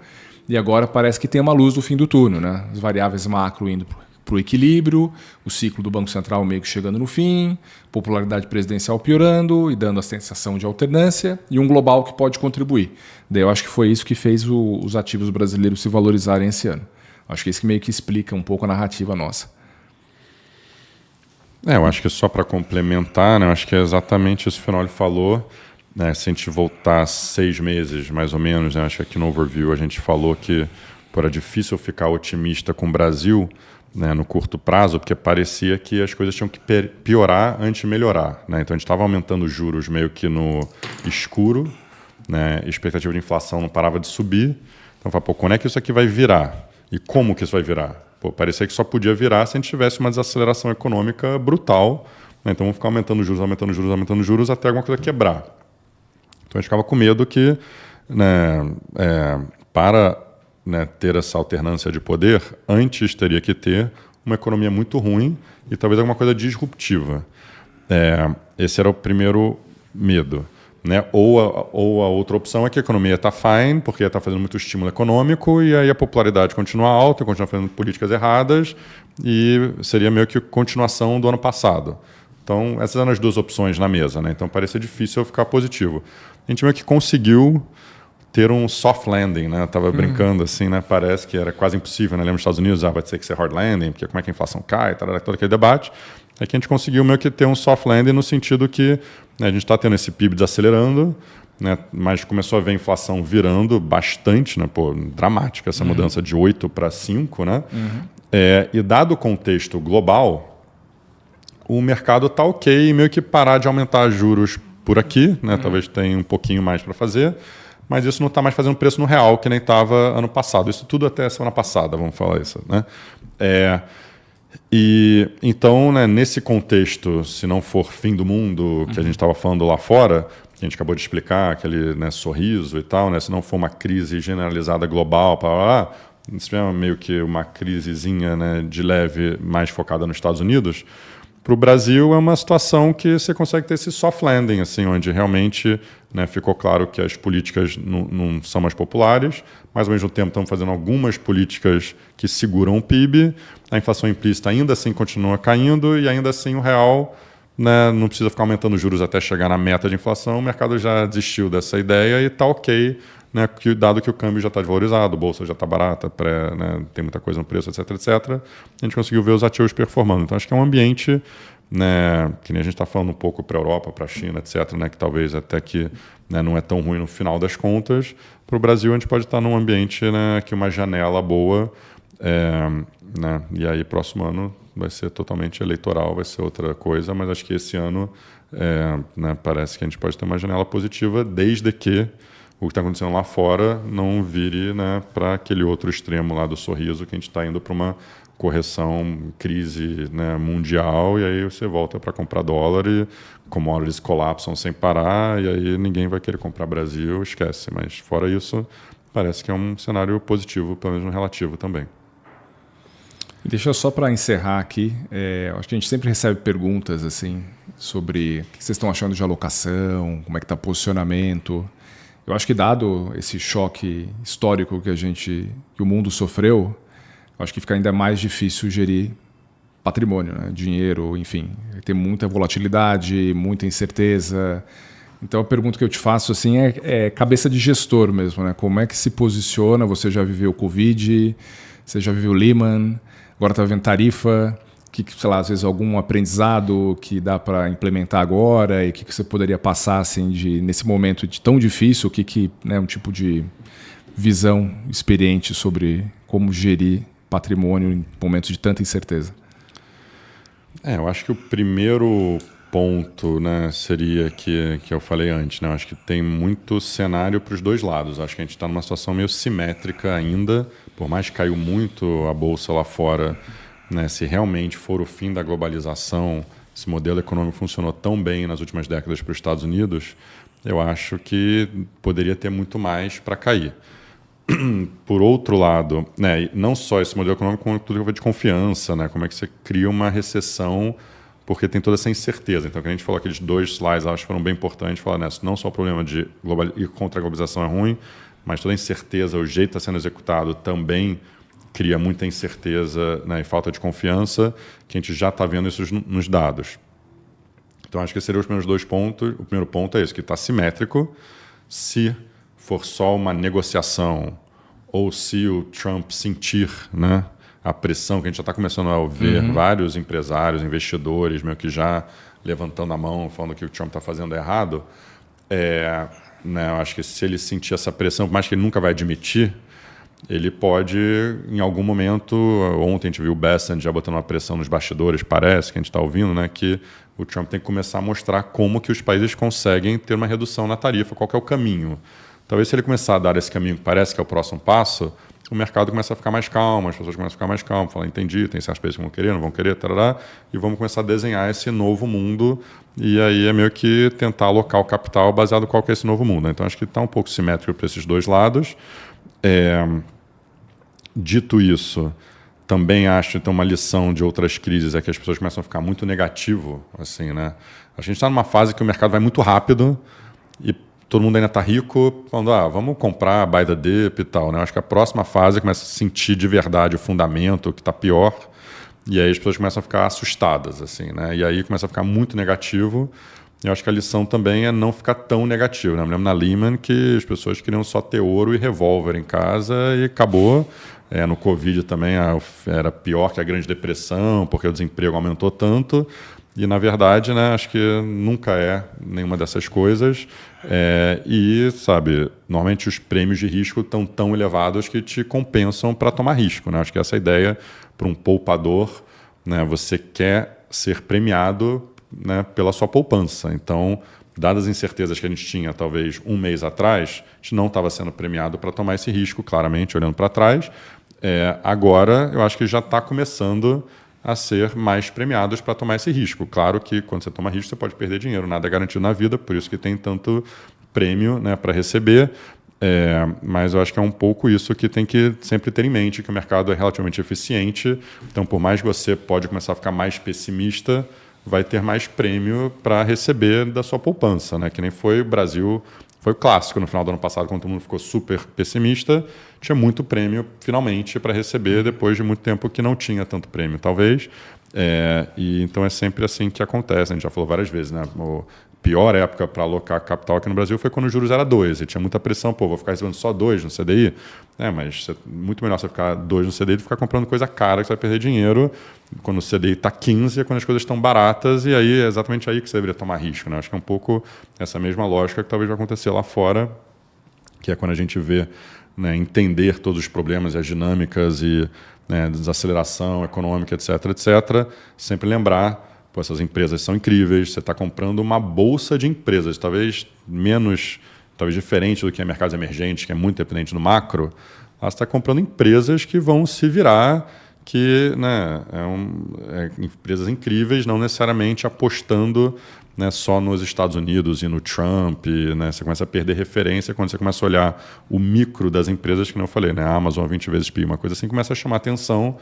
e agora parece que tem uma luz do fim do túnel, né? As variáveis macro indo para o equilíbrio, o ciclo do Banco Central meio que chegando no fim, popularidade presidencial piorando e dando a sensação de alternância, e um global que pode contribuir. Daí eu acho que foi isso que fez os ativos brasileiros se valorizarem esse ano. Acho que isso que meio que explica um pouco a narrativa nossa. Eu acho que só para complementar, né, eu acho que é exatamente isso que o Finoli falou. Né, se a gente voltar 6 meses, mais ou menos, né, acho que aqui no overview a gente falou que era difícil ficar otimista com o Brasil, né, no curto prazo, porque parecia que as coisas tinham que piorar antes de melhorar. Né? Então a gente estava aumentando os juros meio que no escuro, né, expectativa de inflação não parava de subir. Então, quando é que isso aqui vai virar? E como que isso vai virar? Parecia que só podia virar se a gente tivesse uma desaceleração econômica brutal. Né? Então vamos ficar aumentando juros, aumentando juros, aumentando juros até alguma coisa quebrar. Então a gente ficava com medo que, né, para, né, ter essa alternância de poder, antes teria que ter uma economia muito ruim e talvez alguma coisa disruptiva. Esse era o primeiro medo. Né? Ou a outra opção é que a economia está fine, porque está fazendo muito estímulo econômico, e aí a popularidade continua alta, continua fazendo políticas erradas, e seria meio que continuação do ano passado. Então, essas eram as duas opções na mesa. Né? Então, parecia difícil eu ficar positivo. A gente meio que conseguiu ter um soft landing, né? Estava brincando assim, né? Parece que era quase impossível, né? Lembra nos Estados Unidos, vai ter que ser hard landing, porque como é que a inflação cai, todo aquele debate. É que a gente conseguiu meio que ter um soft landing no sentido que, né, a gente está tendo esse PIB desacelerando, né? Mas começou a ver a inflação virando bastante, né? Dramática essa mudança de 8 para 5, né? E dado o contexto global, o mercado está ok, meio que parar de aumentar juros por aqui, né? Talvez tenha um pouquinho mais para fazer, mas isso não está mais fazendo preço no real, que nem estava ano passado. Isso tudo até semana passada, vamos falar isso. Né? E então, né, nesse contexto, se não for fim do mundo, que a gente estava falando lá fora, que a gente acabou de explicar, aquele, né, sorriso e tal, né, se não for uma crise generalizada global, se tiver meio que uma crisezinha, né, de leve mais focada nos Estados Unidos, para o Brasil é uma situação que você consegue ter esse soft landing, assim, onde realmente, né, ficou claro que as políticas não são mais populares, mas ao mesmo tempo estamos fazendo algumas políticas que seguram o PIB, a inflação implícita ainda assim continua caindo e ainda assim o real, né, não precisa ficar aumentando juros até chegar na meta de inflação, o mercado já desistiu dessa ideia e está ok, né, dado que o câmbio já está desvalorizado, a bolsa já está barata, né, tem muita coisa no preço, etc, etc, a gente conseguiu ver os ativos performando. Então, acho que é um ambiente, né, que nem a gente está falando um pouco para a Europa, para a China, etc, né, que talvez até que, né, não é tão ruim no final das contas. Para o Brasil, a gente pode estar num ambiente, né, que uma janela boa, né, e aí próximo ano vai ser totalmente eleitoral, vai ser outra coisa, mas acho que esse ano, né, parece que a gente pode ter uma janela positiva, desde que o que está acontecendo lá fora não vire, né, para aquele outro extremo lá do sorriso, que a gente está indo para uma correção, crise, né, mundial, e aí você volta para comprar dólar e commodities colapsam sem parar, e aí ninguém vai querer comprar Brasil, esquece. Mas fora isso, parece que é um cenário positivo, pelo menos no relativo também. Deixa eu só para encerrar aqui, acho que a gente sempre recebe perguntas assim sobre o que vocês estão achando de alocação, como é que está o posicionamento. Eu acho que dado esse choque histórico que o mundo sofreu, acho que fica ainda mais difícil gerir patrimônio, né? Dinheiro, enfim, tem muita volatilidade, muita incerteza. Então a pergunta que eu te faço assim é cabeça de gestor mesmo, né? Como é que se posiciona? Você já viveu Covid, você já viveu Lehman, agora está vendo tarifa. Sei lá, às vezes algum aprendizado que dá para implementar agora e que você poderia passar assim, nesse momento tão difícil, né, um tipo de visão experiente sobre como gerir patrimônio em momentos de tanta incerteza? Eu acho que o primeiro ponto, né, seria que eu falei antes. Né? Eu acho que tem muito cenário para os dois lados. Eu acho que a gente está numa situação meio simétrica ainda, por mais que caiu muito a bolsa lá fora. Né, se realmente for o fim da globalização, esse modelo econômico funcionou tão bem nas últimas décadas para os Estados Unidos, eu acho que poderia ter muito mais para cair. Por outro lado, né, não só esse modelo econômico, como tudo que eu de confiança, né, como é que você cria uma recessão, porque tem toda essa incerteza. Então, que a gente falou, aqueles 2 slides, acho que foram bem importantes, falar, né, não só o problema de ir contra a globalização é ruim, mas toda a incerteza, o jeito que está sendo executado também cria muita incerteza, né, e falta de confiança, que a gente já está vendo isso nos dados. Então, acho que seriam os primeiros 2 pontos. O primeiro ponto é esse, que está simétrico. Se for só uma negociação ou se o Trump sentir, né, a pressão, que a gente já está começando a ver vários empresários, investidores, meio que já levantando a mão, falando que o Trump está fazendo errado, né, eu acho que se ele sentir essa pressão, por mais que ele nunca vai admitir, ele pode, em algum momento, ontem a gente viu o Bessent já botando uma pressão nos bastidores, parece que a gente está ouvindo, né, que o Trump tem que começar a mostrar como que os países conseguem ter uma redução na tarifa, qual que é o caminho. Talvez se ele começar a dar esse caminho que parece que é o próximo passo, o mercado começa a ficar mais calmo, as pessoas começam a ficar mais calmas, falar, entendi, tem certos países que vão querer, não vão querer, tarará, e vamos começar a desenhar esse novo mundo, e aí é meio que tentar alocar o capital baseado em qual que é esse novo mundo. Então, acho que está um pouco simétrico para esses dois lados. Dito isso, também acho que tem uma lição de outras crises, é que as pessoas começam a ficar muito negativo, assim, né? A gente está numa fase que o mercado vai muito rápido e todo mundo ainda está rico, falando, vamos comprar buy the dip e tal, né? Acho que a próxima fase começa a sentir de verdade o fundamento, que está pior, e aí as pessoas começam a ficar assustadas, assim, né? E aí começa a ficar muito negativo. Eu acho que a lição também é não ficar tão negativo, né? Eu me lembro na Lehman que as pessoas queriam só ter ouro e revólver em casa e acabou. No Covid também era pior que a Grande Depressão, porque o desemprego aumentou tanto. E, na verdade, né, acho que nunca é nenhuma dessas coisas. E, sabe, normalmente os prêmios de risco estão tão elevados que te compensam para tomar risco, né? Acho que essa é a ideia para um poupador, né? Você quer ser premiado, né, pela sua poupança. Então, dadas as incertezas que a gente tinha, talvez, um mês atrás, a gente não estava sendo premiado para tomar esse risco, claramente, olhando para trás. Agora, eu acho que já está começando a ser mais premiados para tomar esse risco. Claro que, quando você toma risco, você pode perder dinheiro, nada é garantido na vida, por isso que tem tanto prêmio, né, para receber. Mas eu acho que é um pouco isso que tem que sempre ter em mente, que o mercado é relativamente eficiente. Então, por mais que você pode começar a ficar mais pessimista, vai ter mais prêmio para receber da sua poupança, né? Que nem foi o Brasil, foi o clássico no final do ano passado, quando todo mundo ficou super pessimista, tinha muito prêmio, finalmente, para receber, depois de muito tempo que não tinha tanto prêmio, talvez. E então é sempre assim que acontece, a gente já falou várias vezes, né? A pior época para alocar capital aqui no Brasil foi quando os juros era 2, e tinha muita pressão, vou ficar recebendo só 2 no CDI? Mas muito melhor você ficar 2 no CDI do que ficar comprando coisa cara que você vai perder dinheiro quando o CDI está 15, é quando as coisas estão baratas, e aí é exatamente aí que você deveria tomar risco, né? Acho que é um pouco essa mesma lógica que talvez vai acontecer lá fora, que é quando a gente vê, né, entender todos os problemas e as dinâmicas e, né, desaceleração econômica, etc., sempre lembrar, essas empresas são incríveis, você está comprando uma bolsa de empresas, talvez diferente do que é mercados emergentes, que é muito dependente do macro, você está comprando empresas que vão se virar, que, né, empresas incríveis, não necessariamente apostando, né, só nos Estados Unidos e no Trump, né, você começa a perder referência quando você começa a olhar o micro das empresas, que não eu falei, né, a Amazon 20 vezes PI, uma coisa assim, começa a chamar atenção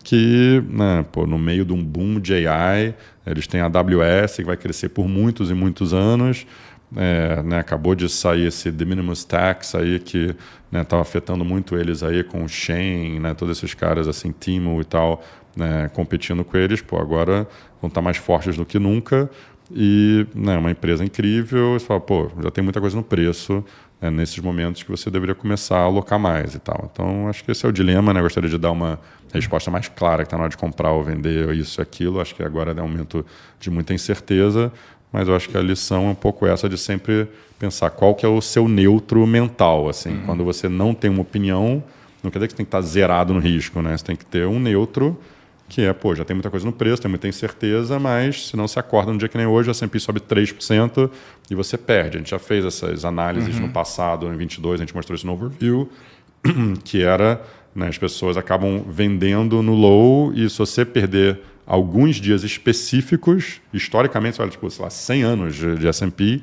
que, né, no meio de um boom de AI, eles têm a AWS, que vai crescer por muitos e muitos anos, né, acabou de sair esse de minimis tax aí que estava, né, afetando muito eles aí com o Shein, né, todos esses caras assim, Temu e tal, né, competindo com eles, agora vão estar mais fortes do que nunca e, né, uma empresa incrível, você fala, já tem muita coisa no preço, né, nesses momentos que você deveria começar a alocar mais e tal. Então, acho que esse é o dilema, né, gostaria de dar uma resposta mais clara, que está na hora de comprar ou vender isso e aquilo, acho que agora é um momento de muita incerteza, mas eu acho que a lição é um pouco essa de sempre pensar qual que é o seu neutro mental. Assim, quando você não tem uma opinião, não quer dizer que você tem que estar zerado no risco, né? Você tem que ter um neutro que já tem muita coisa no preço, tem muita incerteza, mas se não se acorda num dia que nem hoje, a S&P sobe 3% e você perde. A gente já fez essas análises no passado, em 22, a gente mostrou isso no overview, que era, né, as pessoas acabam vendendo no low e se você perder alguns dias específicos, historicamente, olha, tipo, sei lá, 100 anos de S&P,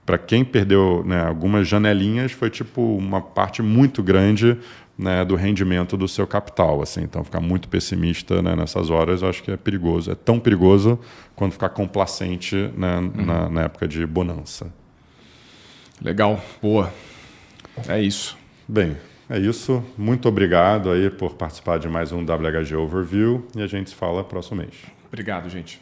para quem perdeu, né, algumas janelinhas, foi tipo uma parte muito grande, né, do rendimento do seu capital. Assim. Então, ficar muito pessimista, né, nessas horas, eu acho que é perigoso. É tão perigoso quanto ficar complacente, né, na época de bonança. Legal, boa. É isso. Bem, É isso. Muito obrigado aí por participar de mais um WHG Overview e a gente se fala próximo mês. Obrigado, gente.